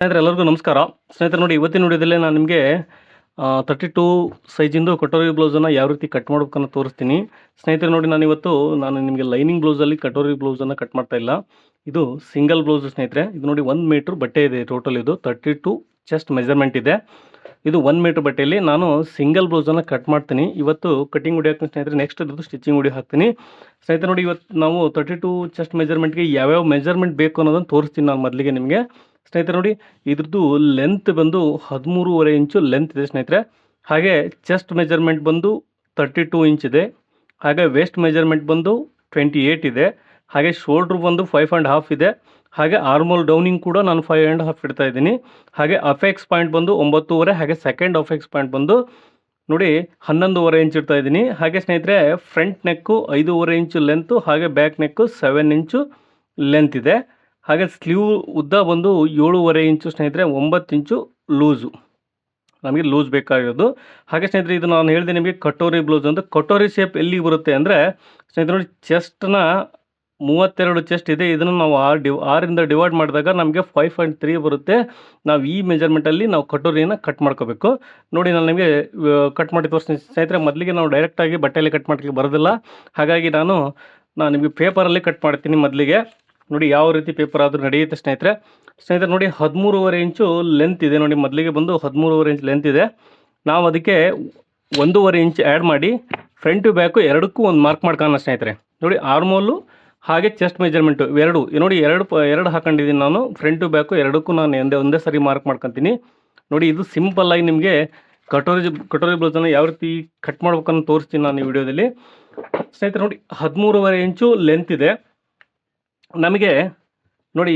ಸ್ನೇಹಿತರೆ ಎಲ್ಲರಿಗೂ ನಮಸ್ಕಾರ. ಸ್ನೇಹಿತರೆ ನೋಡಿ, ಇವತ್ತಿನ ವಿಡಿಯೋದಲ್ಲಿ ನಾನು ನಿಮಗೆ 32 ಸೈಜಿಂದು ಕಟೋರಿ ಬ್ಲೌಸನ್ನು ಯಾವ ರೀತಿ ಕಟ್ ಮಾಡ್ಬೇಕನ್ನು ತೋರಿಸ್ತೀನಿ. ಸ್ನೇಹಿತರೆ ನೋಡಿ, ನಾನು ನಿಮಗೆ ಲೈನಿಂಗ್ ಬ್ಲೌಸಲ್ಲಿ ಕಟೋರಿ ಬ್ಲೌಸನ್ನು ಕಟ್ ಮಾಡ್ತಾ ಇಲ್ಲ. ಇದು ಸಿಂಗಲ್ ಬ್ಲೌಸ್ ಸ್ನೇಹಿತರೆ. ಇದು ನೋಡಿ 1 ಮೀಟ್ರ್ ಬಟ್ಟೆ ಇದೆ. ಟೋಟಲ್ ಇದು 32 ಚೆಸ್ಟ್ ಮೆಜರ್ಮೆಂಟ್ ಇದೆ. ಇದು 1 ಮೀಟ್ರ್ ಬಟ್ಟೆಯಲ್ಲಿ ನಾನು ಸಿಂಗಲ್ ಬ್ಲೌಸನ್ನು ಕಟ್ ಮಾಡ್ತೀನಿ. ಇವತ್ತು ಕಟಿಂಗ್ ವಿಡಿಯೋ ಹಾಕ್ತೀನಿ ಸ್ನೇಹಿತರೆ. ನೆಕ್ಸ್ಟ್ ಇದ್ರದ್ದು ಸ್ಟಿಚಿಂಗ್ ವಿಡಿಯೋ ಹಾಕ್ತೀನಿ. ಸ್ನೇಹಿತರೆ ನೋಡಿ, ಇವತ್ತು ನಾವು 32 ಚೆಸ್ಟ್ ಮೆಜರ್ಮೆಂಟ್ಗೆ ಯಾವ್ಯಾವ ಮೆಜರ್ಮೆಂಟ್ ಬೇಕು ಅನ್ನೋದನ್ನು ತೋರಿಸ್ತೀನಿ ನಾನು ಮೊದಲಿಗೆ ನಿಮಗೆ. ಸ್ನೇಹಿತರೆ ನೋಡಿ, ಇದ್ರದ್ದು ಲೆಂತ್ ಬಂದು 13.5 ಇಂಚು ಲೆಂತ್ ಇದೆ ಸ್ನೇಹಿತರೆ. ಹಾಗೆ ಚೆಸ್ಟ್ ಮೆಜರ್ಮೆಂಟ್ ಬಂದು 32 ಇಂಚ್ ಇದೆ. ಹಾಗೆ ವೇಸ್ಟ್ ಮೆಜರ್ಮೆಂಟ್ ಬಂದು 28 ಇದೆ. ಹಾಗೆ ಶೋಲ್ಡ್ರ್ ಬಂದು 5.5 ಇದೆ. ಹಾಗೆ ಆರ್ಮೋಲ್ ಡೌನಿಂಗ್ ಕೂಡ ನಾನು 5.5 ಇಡ್ತಾ ಇದ್ದೀನಿ. ಹಾಗೆ ಅಫೆಕ್ಸ್ ಪಾಯಿಂಟ್ ಬಂದು 9.5. ಹಾಗೆ ಸೆಕೆಂಡ್ ಅಫೆಕ್ಸ್ ಪಾಯಿಂಟ್ ಬಂದು ನೋಡಿ 11.5 ಇಂಚ್ ಇಡ್ತಾ ಇದ್ದೀನಿ. ಹಾಗೆ ಸ್ನೇಹಿತರೆ, ಫ್ರಂಟ್ ನೆಕ್ಕು 5.5 ಇಂಚು ಲೆಂತು. ಹಾಗೆ ಬ್ಯಾಕ್ ನೆಕ್ಕು 7 ಇಂಚು ಲೆಂತ್ ಇದೆ. ಹಾಗೆ ಸ್ಲೀವ್ ಉದ್ದ ಬಂದು 7.5 ಇಂಚು ಸ್ನೇಹಿತರೆ. 9 ಇಂಚು ಲೂಸು ನಮಗೆ ಲೂಸ್ ಬೇಕಾಗಿರೋದು. ಹಾಗೆ ಸ್ನೇಹಿತರೆ, ಇದು ನಾನು ಹೇಳಿದೆ ನಿಮಗೆ ಕಟೋರಿ ಬ್ಲೌಸ್ ಅಂತ. ಕಟೋರಿ ಶೇಪ್ ಎಲ್ಲಿಗೆ ಬರುತ್ತೆ ಅಂದರೆ ಸ್ನೇಹಿತರೆ ನೋಡಿ, ಚೆಸ್ಟ್ನ 32 ಚೆಸ್ಟ್ ಇದೆ. ಇದನ್ನು ನಾವು 6 ಡಿವೈಡ್ ಮಾಡಿದಾಗ ನಮಗೆ 5.3 ಬರುತ್ತೆ. ನಾವು ಈ ಮೆಜರ್ಮೆಂಟಲ್ಲಿ ನಾವು ಕಟೋರಿಯನ್ನು ಕಟ್ ಮಾಡ್ಕೋಬೇಕು. ನೋಡಿ, ನಾನು ನಿಮಗೆ ಕಟ್ ಮಾಡಿ ತೋರಿಸ್ತೀನಿ ಸ್ನೇಹಿತರೆ. ಮೊದಲಿಗೆ ನಾವು ಡೈರೆಕ್ಟಾಗಿ ಬಟ್ಟೆಯಲ್ಲಿ ಕಟ್ ಮಾಡೋಕ್ಕೆ ಬರೋದಿಲ್ಲ. ಹಾಗಾಗಿ ನಾನು ನಿಮಗೆ ಪೇಪರಲ್ಲಿ ಕಟ್ ಮಾಡ್ತೀನಿ ಮೊದಲಿಗೆ. ನೋಡಿ ಯಾವ ರೀತಿ ಪೇಪರ್ ಆದರೂ ನಡೆಯುತ್ತೆ ಸ್ನೇಹಿತರೆ. ನೋಡಿ 13.5 ಇಂಚು ಲೆಂತ್ ಇದೆ. ನೋಡಿ ಮೊದಲಿಗೆ ಬಂದು 13.5 ಇಂಚ್ ಲೆಂತ್ ಇದೆ. ನಾವು ಅದಕ್ಕೆ 1.5 ಇಂಚ್ ಆ್ಯಡ್ ಮಾಡಿ ಫ್ರಂಟ್ ಟು ಬ್ಯಾಕು ಎರಡಕ್ಕೂ ಒಂದು ಮಾರ್ಕ್ ಮಾಡ್ಕೊಳ್ಳೋಣ ಸ್ನೇಹಿತರೆ. ನೋಡಿ ಆರ್ಮೋಲು ಹಾಗೆ ಚೆಸ್ಟ್ ಮೆಜರ್ಮೆಂಟು ನೋಡಿ ಎರಡು ಹಾಕೊಂಡಿದ್ದೀನಿ ನಾನು. ಫ್ರಂಟ್ ಟು ಬ್ಯಾಕು ಎರಡಕ್ಕೂ ನಾನು ಒಂದೇ ಸರಿ ಮಾರ್ಕ್ ಮಾಡ್ಕೊತೀನಿ. ನೋಡಿ, ಇದು ಸಿಂಪಲ್ಲಾಗಿ ನಿಮಗೆ ಕಟೋರಿ ಬ್ಲೌಸನ್ನು ಯಾವ ರೀತಿ ಕಟ್ ಮಾಡ್ಬೇಕನ್ನು ತೋರಿಸ್ತೀನಿ ನಾನು ಈ ವಿಡಿಯೋದಲ್ಲಿ. ಸ್ನೇಹಿತರೆ ನೋಡಿ, 13.5 ಇಂಚು ಲೆಂತ್ ಇದೆ. ನಮಗೆ ನೋಡಿ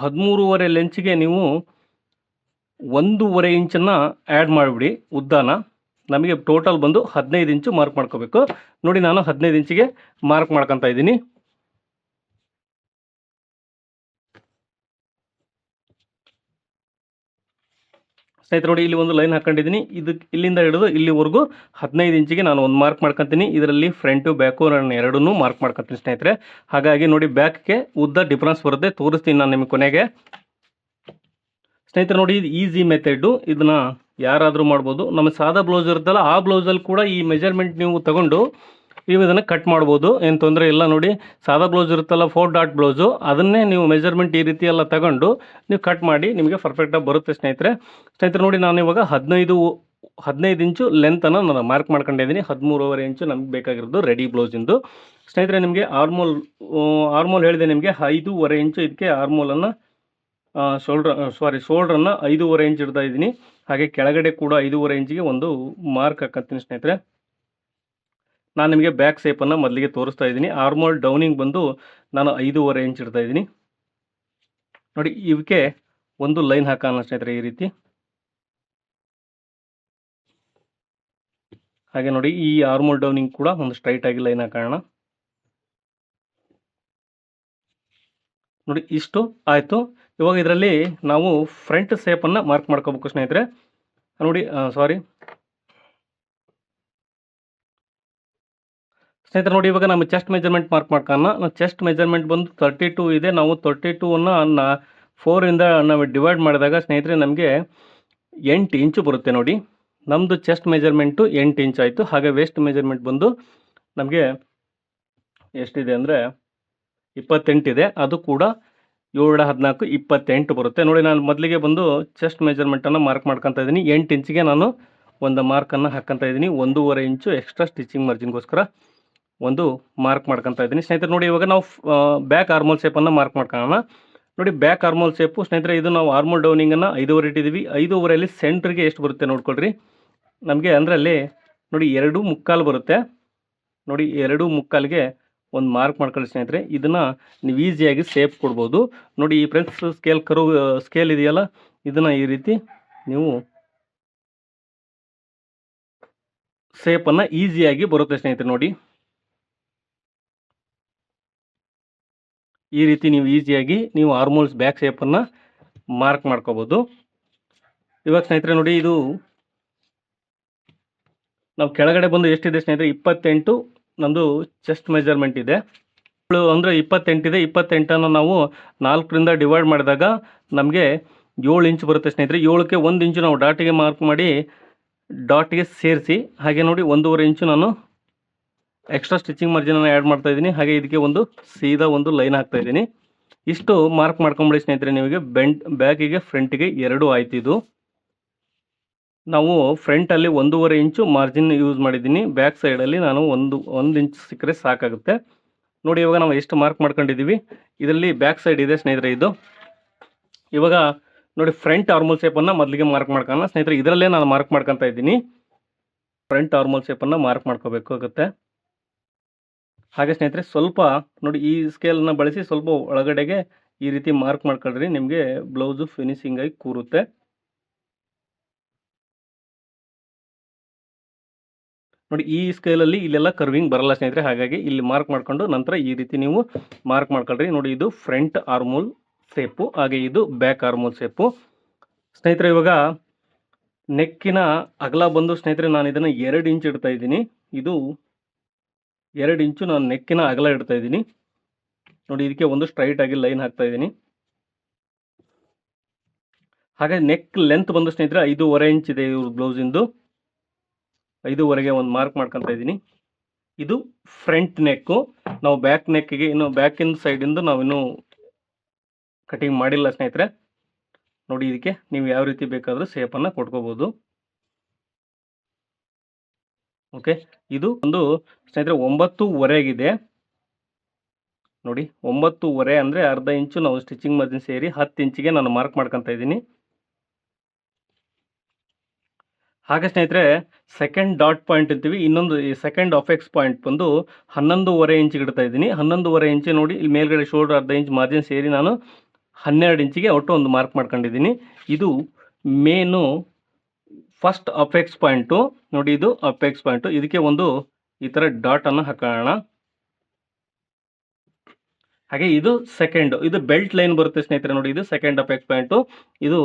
13.5 ಲೆಂಚಿಗೆ ನೀವು 1.5 ಇಂಚನ್ನು ಆ್ಯಡ್ ಮಾಡಿಬಿಡಿ ಉದ್ದಾನ. ನಮಗೆ ಟೋಟಲ್ ಬಂದು 15 ಇಂಚು ಮಾರ್ಕ್ ಮಾಡ್ಕೋಬೇಕು. ನೋಡಿ, ನಾನು 15 ಇಂಚಿಗೆ ಮಾರ್ಕ್ ಮಾಡ್ಕೊತಾ ಇದ್ದೀನಿ. ಸ್ನೇಹಿತರೆ ನೋಡಿ, ಇಲ್ಲಿ ಒಂದು ಲೈನ್ ಹಾಕೊಂಡಿದ್ದೀನಿ. ಇಲ್ಲಿಂದ ಹಿಡಿದು ಇಲ್ಲಿವರೆಗೂ 15 ಇಂಚಿಗೆ ನಾನು ಒಂದು ಮಾರ್ಕ್ ಮಾಡ್ಕೊತೀನಿ. ಇದರಲ್ಲಿ ಫ್ರಂಟು ಬ್ಯಾಕು ನಾನು ಎರಡನ್ನೂ ಮಾರ್ಕ್ ಮಾಡ್ಕೊತೀನಿ ಸ್ನೇಹಿತರೆ. ಹಾಗಾಗಿ ನೋಡಿ, ಬ್ಯಾಕ್ಗೆ ಉದ್ದ ಡಿಫ್ರೆನ್ಸ್ ಬರುತ್ತೆ. ತೋರಿಸ್ತೀನಿ ನಾನು ನಿಮಗೆ ಕೊನೆಗೆ. ಸ್ನೇಹಿತರೆ ನೋಡಿ, ಇದು ಈಸಿ ಮೆಥಡು. ಇದನ್ನು ಯಾರಾದರೂ ಮಾಡ್ಬೋದು. ನಮ್ಮ ಸಾದಾ ಬ್ಲೌಸ್ ಇರುತ್ತಲ್ಲ, ಆ ಬ್ಲೌಸಲ್ಲಿ ಕೂಡ ಈ ಮೆಜರ್ಮೆಂಟ್ ನೀವು ತಗೊಂಡು ನೀವು ಇದನ್ನು ಕಟ್ ಮಾಡ್ಬೋದು. ಏನು ತೊಂದರೆ ಇಲ್ಲ. ನೋಡಿ, ಸಾದಾ ಬ್ಲೌಸ್ ಇರುತ್ತಲ್ಲ, 4 ಡಾಟ್ ಬ್ಲೌಸು, ಅದನ್ನೇ ನೀವು ಮೆಜರ್ಮೆಂಟ್ ಈ ರೀತಿ ಎಲ್ಲ ತಗೊಂಡು ನೀವು ಕಟ್ ಮಾಡಿ ನಿಮಗೆ ಪರ್ಫೆಕ್ಟಾಗಿ ಬರುತ್ತೆ ಸ್ನೇಹಿತರೆ. ನೋಡಿ, ನಾನು ಇವಾಗ 15 ಇಂಚು ಲೆಂತನ್ನು ನಾನು ಮಾರ್ಕ್ ಮಾಡ್ಕೊಂಡಿದ್ದೀನಿ. 13.5 ಇಂಚು ನಮಗೆ ಬೇಕಾಗಿರೋದು ರೆಡಿ ಬ್ಲೌಸಿಂದು. ಸ್ನೇಹಿತರೆ, ನಿಮಗೆ ಆರ್ಮೋಲ್ ಹೇಳಿದೆ ನಿಮಗೆ 5.5 ಇಂಚು. ಇದಕ್ಕೆ ಆರ್ಮೋಲನ್ನು ಶೋಲ್ಡ್ರನ್ನು 5.5 ಇಂಚ್ ಇಡ್ತಾ ಇದ್ದೀನಿ. ಹಾಗೆ ಕೆಳಗಡೆ ಕೂಡ 5.5 ಇಂಚಿಗೆ ಒಂದು ಮಾರ್ಕ್ ಹಾಕತ್ತೀನಿ ಸ್ನೇಹಿತರೆ. ನಾನು ನಿಮಗೆ ಬ್ಯಾಕ್ ಶೇಪನ್ನು ಮೊದಲಿಗೆ ತೋರಿಸ್ತಾ ಇದ್ದೀನಿ. ಆರ್ಮೋಲ್ ಡೌನಿಂಗ್ ಬಂದು ನಾನು 5.5 ಇಂಚ್ ಇಡ್ತಾ ಇದ್ದೀನಿ. ನೋಡಿ, ಇವಕ್ಕೆ ಒಂದು ಲೈನ್ ಹಾಕೋಣ ಸ್ನೇಹಿತರೆ ಈ ರೀತಿ. ಹಾಗೆ ನೋಡಿ, ಈ ಆರ್ಮೋಲ್ ಡೌನಿಂಗ್ ಕೂಡ ಒಂದು ಸ್ಟ್ರೈಟ್ ಆಗಿ ಲೈನ್ ಹಾಕೋಣ. ನೋಡಿ, ಇಷ್ಟು ಆಯಿತು. ಇವಾಗ ಇದರಲ್ಲಿ ನಾವು ಫ್ರಂಟ್ ಶೇಪನ್ನು ಮಾರ್ಕ್ ಮಾಡ್ಕೋಬೇಕು ಸ್ನೇಹಿತರೆ. ನೋಡಿ ಸ್ನೇಹಿತರೆ ನೋಡಿ, ಇವಾಗ ನಮ್ಮ ಚೆಸ್ಟ್ ಮೆಜರ್ಮೆಂಟ್ ಮಾರ್ಕ್ ಮಾಡ್ಕೊಳ್ಳೋಣ. ಚೆಸ್ಟ್ ಮೆಜರ್ಮೆಂಟ್ ಬಂದು 32 ಇದೆ. ನಾವು 32ಅನ್ನು 4ಇಂದ ನಾವು ಡಿವೈಡ್ ಮಾಡಿದಾಗ ಸ್ನೇಹಿತರೆ ನಮಗೆ 8 ಇಂಚು ಬರುತ್ತೆ. ನೋಡಿ, ನಮ್ಮದು ಚೆಸ್ಟ್ ಮೆಜರ್ಮೆಂಟು 8 ಇಂಚ್ ಆಯಿತು. ಹಾಗೆ ವೇಸ್ಟ್ ಮೆಜರ್ಮೆಂಟ್ ಬಂದು ನಮಗೆ ಎಷ್ಟಿದೆ ಅಂದರೆ 28 ಇದೆ. ಅದು ಕೂಡ 7, 14, 28 ಬರುತ್ತೆ. ನೋಡಿ, ನಾನು ಮೊದಲಿಗೆ ಬಂದು ಚೆಸ್ಟ್ ಮೆಜರ್ಮೆಂಟನ್ನು ಮಾರ್ಕ್ ಮಾಡ್ಕೊತಾ ಇದ್ದೀನಿ. 8 ಇಂಚಿಗೆ ನಾನು ಒಂದು ಮಾರ್ಕನ್ನು ಹಾಕ್ಕೊತಾ ಇದ್ದೀನಿ. 1.5 ಇಂಚು ಎಕ್ಸ್ಟ್ರಾ ಸ್ಟಿಚಿಂಗ್ ಮಾರ್ಜಿನ್ಗೋಸ್ಕರ ಒಂದು ಮಾರ್ಕ್ ಮಾಡ್ಕೊತಾ ಇದ್ದೀನಿ ಸ್ನೇಹಿತರೆ. ನೋಡಿ, ಇವಾಗ ನಾವು ಬ್ಯಾಕ್ ಆರ್ಮೋಲ್ ಶೇಪನ್ನು ಮಾರ್ಕ್ ಮಾಡ್ಕೊಳ್ಳೋಣ. ನೋಡಿ, ಬ್ಯಾಕ್ ಆರ್ಮೋಲ್ ಶೇಪು ಸ್ನೇಹಿತರೆ, ಇದು ನಾವು ಆರ್ಮೋಲ್ ಡೌನಿಂಗನ್ನು 5.5 ಇಟ್ಟಿದ್ದೀವಿ. 5.5 ಸೆಂಟ್ರಿಗೆ ಎಷ್ಟು ಬರುತ್ತೆ ನೋಡ್ಕೊಳ್ರಿ. ನಮಗೆ ಅಂದರೆ ಅಲ್ಲಿ ನೋಡಿ 2.25 ಬರುತ್ತೆ. ನೋಡಿ, 2.25ಗೆ ಒಂದು ಮಾರ್ಕ್ ಮಾಡ್ಕೊಳ್ಳಿ ಸ್ನೇಹಿತರೆ. ಇದನ್ನು ನೀವು ಈಸಿಯಾಗಿ ಶೇಪ್ ಕೊಡ್ಬೋದು. ನೋಡಿ, ಈ ಫ್ರೆಂಡ್ಸ್ ಸ್ಕೇಲ್ ಇದೆಯಲ್ಲ, ಇದನ್ನು ಈ ರೀತಿ ನೀವು ಶೇಪನ್ನು ಈಸಿಯಾಗಿ ಬರುತ್ತೆ ಸ್ನೇಹಿತರೆ. ನೋಡಿ, ಈ ರೀತಿ ನೀವು ಈಸಿಯಾಗಿ ನೀವು ಆರ್ಮೋಲ್ಸ್ ಬ್ಯಾಕ್ ಶೇಪನ್ನು ಮಾರ್ಕ್ ಮಾಡ್ಕೋಬೋದು. ಇವಾಗ ಸ್ನೇಹಿತರೆ ನೋಡಿ, ಇದು ನಾವು ಕೆಳಗಡೆ ಬಂದು ಎಷ್ಟಿದೆ ಸ್ನೇಹಿತರೆ, 28 ನಮ್ಮದು ಚೆಸ್ಟ್ ಮೆಜರ್ಮೆಂಟ್ ಇದೆ. ಅಂದರೆ 28 ಇದೆ. 28ಅನ್ನು ನಾವು 4ರಿಂದ ಡಿವೈಡ್ ಮಾಡಿದಾಗ ನಮಗೆ 7 ಇಂಚ್ ಬರುತ್ತೆ ಸ್ನೇಹಿತರೆ. 7ಕ್ಕೆ 1 ಇಂಚು ನಾವು ಡಾಟಿಗೆ ಮಾರ್ಕ್ ಮಾಡಿ ಡಾಟ್ಗೆ ಸೇರಿಸಿ, ಹಾಗೆ ನೋಡಿ 1.5 ಇಂಚು ನಾನು ಎಕ್ಸ್ಟ್ರಾ ಸ್ಟಿಚಿಂಗ್ ಮಾರ್ಜಿನನ್ನು ಆ್ಯಡ್ ಮಾಡ್ತಾ ಇದ್ದೀನಿ. ಹಾಗೆ ಇದಕ್ಕೆ ಒಂದು ಸೀದಾ ಒಂದು ಲೈನ್ ಹಾಕ್ತಾ ಇದ್ದೀನಿ. ಇಷ್ಟು ಮಾರ್ಕ್ ಮಾಡ್ಕೊಂಬಿಡಿ ಸ್ನೇಹಿತರೆ. ನಿಮಗೆ ಬ್ಯಾಕಿಗೆ ಫ್ರಂಟಿಗೆ 2 ಆಯ್ತು. ಇದು ನಾವು ಫ್ರಂಟಲ್ಲಿ 1.5 ಇಂಚು ಮಾರ್ಜಿನ್ ಯೂಸ್ ಮಾಡಿದ್ದೀನಿ. ಬ್ಯಾಕ್ ಸೈಡಲ್ಲಿ ನಾನು 1 ಇಂಚ್ ಸಿಕ್ಕರೆ ಸಾಕಾಗುತ್ತೆ. ನೋಡಿ ಇವಾಗ ನಾವು ಎಷ್ಟು ಮಾರ್ಕ್ ಮಾಡ್ಕೊಂಡಿದ್ದೀವಿ. ಇದರಲ್ಲಿ ಬ್ಯಾಕ್ ಸೈಡ್ ಇದೆ ಸ್ನೇಹಿತರೆ. ಇದು ಇವಾಗ ನೋಡಿ ಫ್ರಂಟ್ ಆರ್ಮೋಲ್ ಶೇಪನ್ನು ಮೊದಲಿಗೆ ಮಾರ್ಕ್ ಮಾಡ್ಕೊಳ್ಳೋಣ ಸ್ನೇಹಿತರೆ. ಇದರಲ್ಲೇ ನಾನು ಮಾರ್ಕ್ ಮಾಡ್ಕೊತಾ ಇದ್ದೀನಿ. ಫ್ರಂಟ್ ಆರ್ಮೋಲ್ ಶೇಪನ್ನು ಮಾರ್ಕ್ ಮಾಡ್ಕೋಬೇಕಾಗುತ್ತೆ. ಹಾಗೆ ಸ್ನೇಹಿತರೆ ಸ್ವಲ್ಪ ನೋಡಿ ಈ ಸ್ಕೇಲನ್ನು ಬಳಸಿ ಸ್ವಲ್ಪ ಒಳಗಡೆಗೆ ಈ ರೀತಿ ಮಾರ್ಕ್ ಮಾಡ್ಕೊಳ್ರಿ. ನಿಮಗೆ ಬ್ಲೌಸು ಫಿನಿಶಿಂಗ್ ಆಗಿ ಕೂರುತ್ತೆ. ನೋಡಿ ಈ ಸ್ಕೇಲಲ್ಲಿ ಇಲ್ಲೆಲ್ಲ ಕರ್ವಿಂಗ್ ಬರಲ್ಲ ಸ್ನೇಹಿತರೆ. ಹಾಗಾಗಿ ಇಲ್ಲಿ ಮಾರ್ಕ್ ಮಾಡ್ಕೊಂಡು ನಂತರ ಈ ರೀತಿ ನೀವು ಮಾರ್ಕ್ ಮಾಡ್ಕೊಳ್ರಿ. ನೋಡಿ ಇದು ಫ್ರಂಟ್ ಆರ್ಮೋಲ್ ಶೇಪು, ಹಾಗೆ ಇದು ಬ್ಯಾಕ್ ಆರ್ಮೋಲ್ ಶೇಪು ಸ್ನೇಹಿತರೆ. ಇವಾಗ ನೆಕ್ಕಿನ ಅಗಲ ಬಂದು ಸ್ನೇಹಿತರೆ ನಾನು ಇದನ್ನು 2 ಇಂಚ್ ಇಡ್ತಾ ಇದ್ದೀನಿ. ಇದು 2 ಇಂಚು ನಾನು ನೆಕ್ಕಿನ ಅಗಲ ಇಡ್ತಾ ಇದ್ದೀನಿ. ನೋಡಿ ಇದಕ್ಕೆ ಒಂದು ಸ್ಟ್ರೈಟ್ ಆಗಿ ಲೈನ್ ಹಾಕ್ತಾ ಇದ್ದೀನಿ. ಹಾಗೆ ನೆಕ್ ಲೆಂತ್ ಬಂದು ಸ್ನೇಹಿತರೆ 5.5 ಇಂಚ್ ಇದೆ ಇವ್ರ ಬ್ಲೌಸಿಂದು. 5.5ಗೆ ಒಂದು ಮಾರ್ಕ್ ಮಾಡ್ಕೊತಾ ಇದ್ದೀನಿ. ಇದು ಫ್ರಂಟ್ ನೆಕ್ಕು. ನಾವು ಬ್ಯಾಕ್ ನೆಕ್ಕಿಗೆ ಇನ್ನು ಬ್ಯಾಕಿನ ಸೈಡಿಂದ ನಾವಿನ್ನು ಕಟಿಂಗ್ ಮಾಡಿಲ್ಲ ಸ್ನೇಹಿತರೆ. ನೋಡಿ ಇದಕ್ಕೆ ನೀವು ಯಾವ ರೀತಿ ಬೇಕಾದರೂ ಶೇಪನ್ನು ಕೊಟ್ಕೋಬೋದು. ಓಕೆ, ಇದು ಒಂದು ಸ್ನೇಹಿತರೆ 9.5 ನೋಡಿ 9.5 ಅಂದರೆ ಅರ್ಧ ಇಂಚು ನಾವು ಸ್ಟಿಚಿಂಗ್ ಮಾರ್ಜಿನ್ ಸೇರಿ 10 ಇಂಚಿಗೆ ನಾನು ಮಾರ್ಕ್ ಮಾಡ್ಕೊತಾ ಇದ್ದೀನಿ. ಹಾಗೆ ಸ್ನೇಹಿತರೆ ಸೆಕೆಂಡ್ ಡಾಟ್ ಪಾಯಿಂಟ್ ಅಂತೀವಿ, ಇನ್ನೊಂದು ಸೆಕೆಂಡ್ ಅಫೆಕ್ಸ್ ಪಾಯಿಂಟ್ ಬಂದು 11.5 ಇಂಚಿಗೆ ಇಡ್ತಾ ಇದ್ದೀನಿ. 11.5 ಇಂಚು ನೋಡಿ ಇಲ್ಲಿ ಮೇಲ್ಗಡೆ ಶೋಲ್ಡರ್ ಅರ್ಧ ಇಂಚ್ ಮಾರ್ಜಿನ್ ಸೇರಿ ನಾನು 12 ಇಂಚಿಗೆ ಒಟ್ಟು ಒಂದು ಮಾರ್ಕ್ ಮಾಡ್ಕೊಂಡಿದ್ದೀನಿ. ಇದು ಮೇನು ಫಸ್ಟ್ ಅಪೆಕ್ಸ್ ಪಾಯಿಂಟು. ನೋಡಿ ಇದು ಅಪೆಕ್ಸ್ ಪಾಯಿಂಟು. ಇದಕ್ಕೆ ಒಂದು ಈ ಥರ ಡಾಟನ್ನು ಹಾಕೋಣ. ಹಾಗೆ ಇದು ಸೆಕೆಂಡ್, ಇದು ಬೆಲ್ಟ್ ಲೈನ್ ಬರುತ್ತೆ ಸ್ನೇಹಿತರೆ. ನೋಡಿ ಇದು ಸೆಕೆಂಡ್ ಅಪೆಕ್ಸ್ ಪಾಯಿಂಟು. ಇದು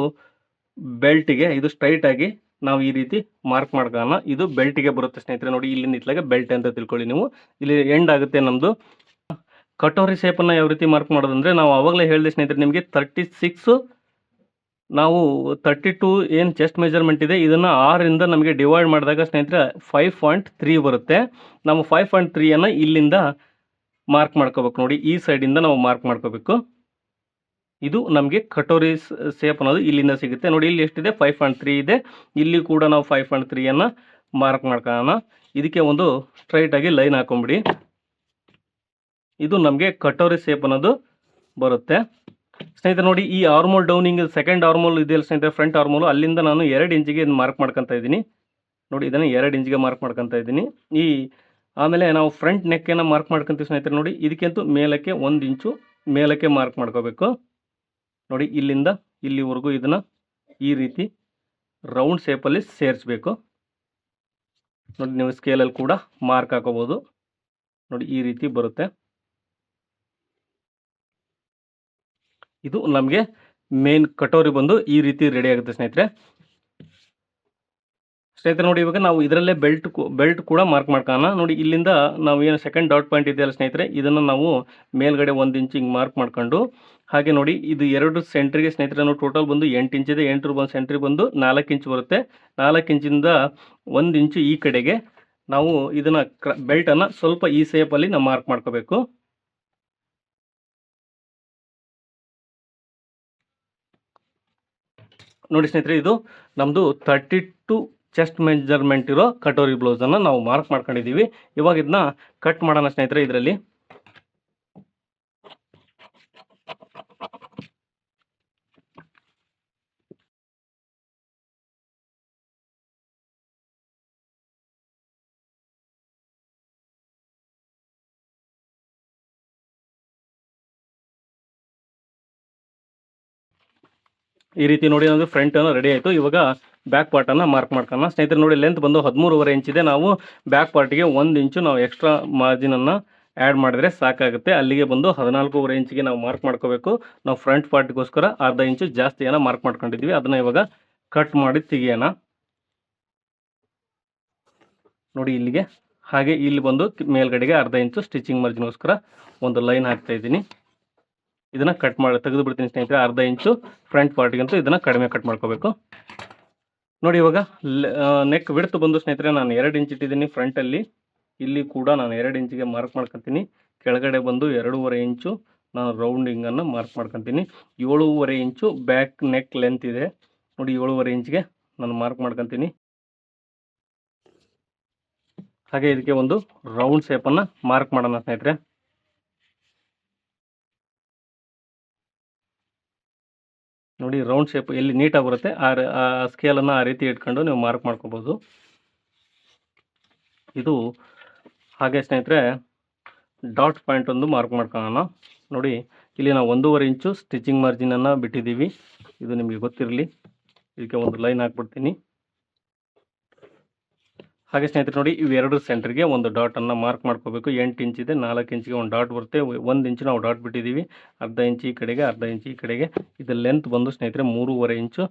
ಬೆಲ್ಟಿಗೆ ಇದು ಸ್ಟ್ರೈಟ್ ಆಗಿ ನಾವು ಈ ರೀತಿ ಮಾರ್ಕ್ ಮಾಡ್ಕೊಳ್ಳೋಣ. ಇದು ಬೆಲ್ಟಿಗೆ ಬರುತ್ತೆ ಸ್ನೇಹಿತರೆ. ನೋಡಿ ಇಲ್ಲಿ ನಿಂತಲಾಗ ಬೆಲ್ಟ್ ಅಂತ ತಿಳ್ಕೊಳ್ಳಿ ನೀವು. ಇಲ್ಲಿ ಎಂಡ್ ಆಗುತ್ತೆ ನಮ್ಮದು. ಕಟೋರಿ ಶೇಪನ್ನು ಯಾವ ರೀತಿ ಮಾರ್ಕ್ ಮಾಡೋದಂದರೆ ನಾವು ಆವಾಗಲೇ ಹೇಳಿದೆ ಸ್ನೇಹಿತರೆ ನಿಮಗೆ 36 ನಾವು 32 ಏನು ಚೆಸ್ಟ್ ಮೆಜರ್ಮೆಂಟ್ ಇದೆ ಇದನ್ನು 6ರಿಂದ ನಮಗೆ ಡಿವೈಡ್ ಮಾಡಿದಾಗ ಸ್ನೇಹಿತರೆ 5.3 ಬರುತ್ತೆ. ನಾವು 5.3ಯನ್ನು ಇಲ್ಲಿಂದ ಮಾರ್ಕ್ ಮಾಡ್ಕೋಬೇಕು. ನೋಡಿ ಈ ಸೈಡಿಂದ ನಾವು ಮಾರ್ಕ್ ಮಾಡ್ಕೋಬೇಕು. ಇದು ನಮಗೆ ಕಟೋರಿ ಶೇಪ್ ಅನ್ನೋದು ಇಲ್ಲಿಂದ ಸಿಗುತ್ತೆ. ನೋಡಿ ಇಲ್ಲಿ ಎಷ್ಟಿದೆ 5.3 ಇದೆ. ಇಲ್ಲಿ ಕೂಡ ನಾವು 5.3ಯನ್ನು ಮಾರ್ಕ್ ಮಾಡ್ಕೊಳ್ಳೋಣ. ಇದಕ್ಕೆ ಒಂದು ಸ್ಟ್ರೈಟಾಗಿ ಲೈನ್ ಹಾಕೊಂಬಿಡಿ. ಇದು ನಮಗೆ ಕಟೋರಿ ಶೇಪ್ ಅನ್ನೋದು ಬರುತ್ತೆ ಸ್ನೇಹಿತರೆ. ನೋಡಿ ಈ ಆರ್ಮೋಲ್ ಡೌನಿಂಗ್ ಸೆಕೆಂಡ್ ಆರ್ಮೋಲ್ ಇದೆಯಲ್ಲ ಸ್ನೇಹಿತರೆ, ಫ್ರಂಟ್ ಆರ್ಮೋಲು, ಅಲ್ಲಿಂದ ನಾನು 2 ಇಂಚಿಗೆ ಮಾರ್ಕ್ ಮಾಡ್ಕೊತಾ ಇದ್ದೀನಿ. ನೋಡಿ ಇದನ್ನು 2 ಇಂಚಿಗೆ ಮಾರ್ಕ್ ಮಾಡ್ಕೊತಾ ಇದ್ದೀನಿ. ಆಮೇಲೆ ನಾವು ಫ್ರಂಟ್ ನೆಕ್ಕನ್ನು ಮಾರ್ಕ್ ಮಾಡ್ಕೊತೀವಿ ಸ್ನೇಹಿತರೆ. ನೋಡಿ ಇದಕ್ಕಿಂತೂ ಮೇಲಕ್ಕೆ 1 ಇಂಚು ಮೇಲಕ್ಕೆ ಮಾರ್ಕ್ ಮಾಡ್ಕೋಬೇಕು. ನೋಡಿ ಇಲ್ಲಿಂದ ಇಲ್ಲಿವರೆಗೂ ಇದನ್ನು ಈ ರೀತಿ ರೌಂಡ್ ಶೇಪಲ್ಲಿ ಸೇರಿಸ್ಬೇಕು. ನೋಡಿ ನೀವು ಸ್ಕೇಲಲ್ಲಿ ಕೂಡ ಮಾರ್ಕ್ ಹಾಕೋಬೋದು. ನೋಡಿ ಈ ರೀತಿ ಬರುತ್ತೆ. ಇದು ನಮಗೆ ಮೇನ್ ಕಟೋರಿ ಬಂದು ಈ ರೀತಿ ರೆಡಿ ಆಗುತ್ತೆ ಸ್ನೇಹಿತರೆ. ನೋಡಿ ಇವಾಗ ನಾವು ಇದರಲ್ಲೇ ಬೆಲ್ಟ್ ಕೂಡ ಮಾರ್ಕ್ ಮಾಡ್ಕೊಳ್ಳೋಣ. ನೋಡಿ ಇಲ್ಲಿಂದ ನಾವು ಏನು ಸೆಕೆಂಡ್ ಡಾಟ್ ಪಾಯಿಂಟ್ ಇದೆಯಲ್ಲ ಸ್ನೇಹಿತರೆ, ಇದನ್ನು ನಾವು ಮೇಲ್ಗಡೆ 1 ಇಂಚ್ ಹಿಂಗೆ ಮಾರ್ಕ್ ಮಾಡ್ಕೊಂಡು, ಹಾಗೆ ನೋಡಿ ಇದು 2 ಸೆಂಟ್ರಿಗೆ ಸ್ನೇಹಿತರೆ ನಾವು ಟೋಟಲ್ ಬಂದು 8 ಇಂಚ್ ಇದೆ. 8 ಬಂದು ಸೆಂಟ್ರಿಗೆ ಬಂದು 4 ಇಂಚ್ ಬರುತ್ತೆ. 4 ಇಂಚಿಂದ 1 ಇಂಚು ಈ ಕಡೆಗೆ ನಾವು ಇದನ್ನು ಬೆಲ್ಟನ್ನು ಸ್ವಲ್ಪ ಈ ಶೇಪಲ್ಲಿ ನಾವು ಮಾರ್ಕ್ ಮಾಡ್ಕೋಬೇಕು. ನೋಡಿ ಸ್ನೇಹಿತರೆ ಇದು ನಮ್ಮದು 32 ಚೆಸ್ಟ್ ಮೆಜರ್ಮೆಂಟ್ ಇರೋ ಕಟೋರಿ ಬ್ಲೌಸನ್ನು ನಾವು ಮಾರ್ಕ್ ಮಾಡ್ಕೊಂಡಿದ್ದೀವಿ. ಇವಾಗ ಇದನ್ನ ಕಟ್ ಮಾಡೋಣ ಸ್ನೇಹಿತರೆ. ಇದರಲ್ಲಿ ಈ ರೀತಿ ನೋಡಿ ನಮಗೆ ಫ್ರಂಟ್ ಅನ್ನು ರೆಡಿ ಆಯಿತು. ಇವಾಗ ಬ್ಯಾಕ್ ಪಾರ್ಟನ್ನು ಮಾರ್ಕ್ ಮಾಡ್ಕೊಳ್ಳೋಣ ಸ್ನೇಹಿತರೆ. ನೋಡಿ ಲೆಂತ್ ಬಂದು 13.5 ಇಂಚ್ ಇದೆ. ನಾವು ಬ್ಯಾಕ್ ಪಾರ್ಟಿಗೆ 1 ಇಂಚು ನಾವು ಎಕ್ಸ್ಟ್ರಾ ಮಾರ್ಜಿನನ್ನು ಆ್ಯಡ್ ಮಾಡಿದ್ರೆ ಸಾಕಾಗುತ್ತೆ. ಅಲ್ಲಿಗೆ ಬಂದು 14.5 ಇಂಚಿಗೆ ನಾವು ಮಾರ್ಕ್ ಮಾಡ್ಕೋಬೇಕು. ನಾವು ಫ್ರಂಟ್ ಪಾರ್ಟಿಗೋಸ್ಕರ ಅರ್ಧ ಇಂಚು ಜಾಸ್ತಿಯನ್ನು ಮಾರ್ಕ್ ಮಾಡ್ಕೊಂಡಿದ್ವಿ. ಅದನ್ನು ಇವಾಗ ಕಟ್ ಮಾಡಿ ತೆಗಿಯೋಣ. ನೋಡಿ ಇಲ್ಲಿಗೆ, ಹಾಗೆ ಇಲ್ಲಿ ಬಂದು ಮೇಲ್ಗಡೆಗೆ ಅರ್ಧ ಇಂಚು ಸ್ಟಿಚಿಂಗ್ ಮಾರ್ಜಿನ್ಗೋಸ್ಕರ ಒಂದು ಲೈನ್ ಹಾಕ್ತಾ ಇದ್ದೀನಿ. ಇದನ್ನು ಕಟ್ ಮಾಡಿ ತೆಗೆದು ಬಿಡ್ತೀನಿ ಸ್ನೇಹಿತರೆ. ಅರ್ಧ ಇಂಚು ಫ್ರಂಟ್ ಪಾರ್ಟಿಗಂತೂ ಇದನ್ನು ಕಡಿಮೆ ಕಟ್ ಮಾಡ್ಕೋಬೇಕು. ನೋಡಿ ಇವಾಗ ನೆಕ್ ವಿಡ್ತ್ ಬಂದು ಸ್ನೇಹಿತರೆ ನಾನು 2 ಇಂಚ್ ಇಟ್ಟಿದ್ದೀನಿ ಫ್ರಂಟಲ್ಲಿ. ಇಲ್ಲಿ ಕೂಡ ನಾನು 2 ಇಂಚಿಗೆ ಮಾರ್ಕ್ ಮಾಡ್ಕೊತೀನಿ. ಕೆಳಗಡೆ ಬಂದು 2.5 ಇಂಚು ನಾನು ರೌಂಡಿಂಗನ್ನು ಮಾರ್ಕ್ ಮಾಡ್ಕೊತೀನಿ. 7.5 ಇಂಚು ಬ್ಯಾಕ್ ನೆಕ್ ಲೆಂತ್ ಇದೆ ನೋಡಿ. 7.5 ಇಂಚ್ಗೆ ನಾನು ಮಾರ್ಕ್ ಮಾಡ್ಕೊತೀನಿ. ಹಾಗೆ ಇದಕ್ಕೆ ಒಂದು ರೌಂಡ್ ಶೇಪನ್ನು ಮಾರ್ಕ್ ಮಾಡೋಣ ಸ್ನೇಹಿತರೆ. ನೋಡಿ ರೌಂಡ್ ಶೇಪ್ ಎಲ್ಲಿ ನೀಟಾಗಿ ಬರುತ್ತೆ ಆ ಸ್ಕೇಲನ್ನು ಆ ರೀತಿ ಇಟ್ಕೊಂಡು ನೀವು ಮಾರ್ಕ್ ಮಾಡ್ಕೋಬೋದು. ಇದು ಹಾಗೆ ಸ್ನೇಹಿತರೆ ಡಾಟ್ ಪಾಯಿಂಟ್ ಒಂದು ಮಾರ್ಕ್ ಮಾಡ್ಕೊಳ್ಳೋಣ. ನೋಡಿ ಇಲ್ಲಿ ನಾವು 1.5 ಇಂಚು ಸ್ಟಿಚಿಂಗ್ ಮಾರ್ಜಿನನ್ನು ಬಿಟ್ಟಿದ್ದೀವಿ. ಇದು ನಿಮಗೆ ಗೊತ್ತಿರಲಿ. ಇದಕ್ಕೆ ಒಂದು ಲೈನ್ ಹಾಕ್ಬಿಡ್ತೀನಿ. ಹಾಗೆ ಸ್ನೇಹಿತರೆ ನೋಡಿ ಇವೆರಡು ಸೆಂಟ್ರಿಗೆ ಒಂದು ಡಾಟನ್ನು ಮಾರ್ಕ್ ಮಾಡ್ಕೋಬೇಕು. 8 ಇಂಚ್ ಇದೆ, 4 ಇಂಚಿಗೆ ಒಂದು ಡಾಟ್ ಬರುತ್ತೆ. 1 ಇಂಚು ನಾವು ಡಾಟ್ ಬಿಟ್ಟಿದ್ದೀವಿ. ಅರ್ಧ ಇಂಚ್ ಈ ಕಡೆಗೆ, ಅರ್ಧ ಇಂಚ್ ಈ ಕಡೆಗೆ. ಇದು ಲೆಂತ್ ಬಂದು ಸ್ನೇಹಿತರೆ 3.5 ಇಂಚು.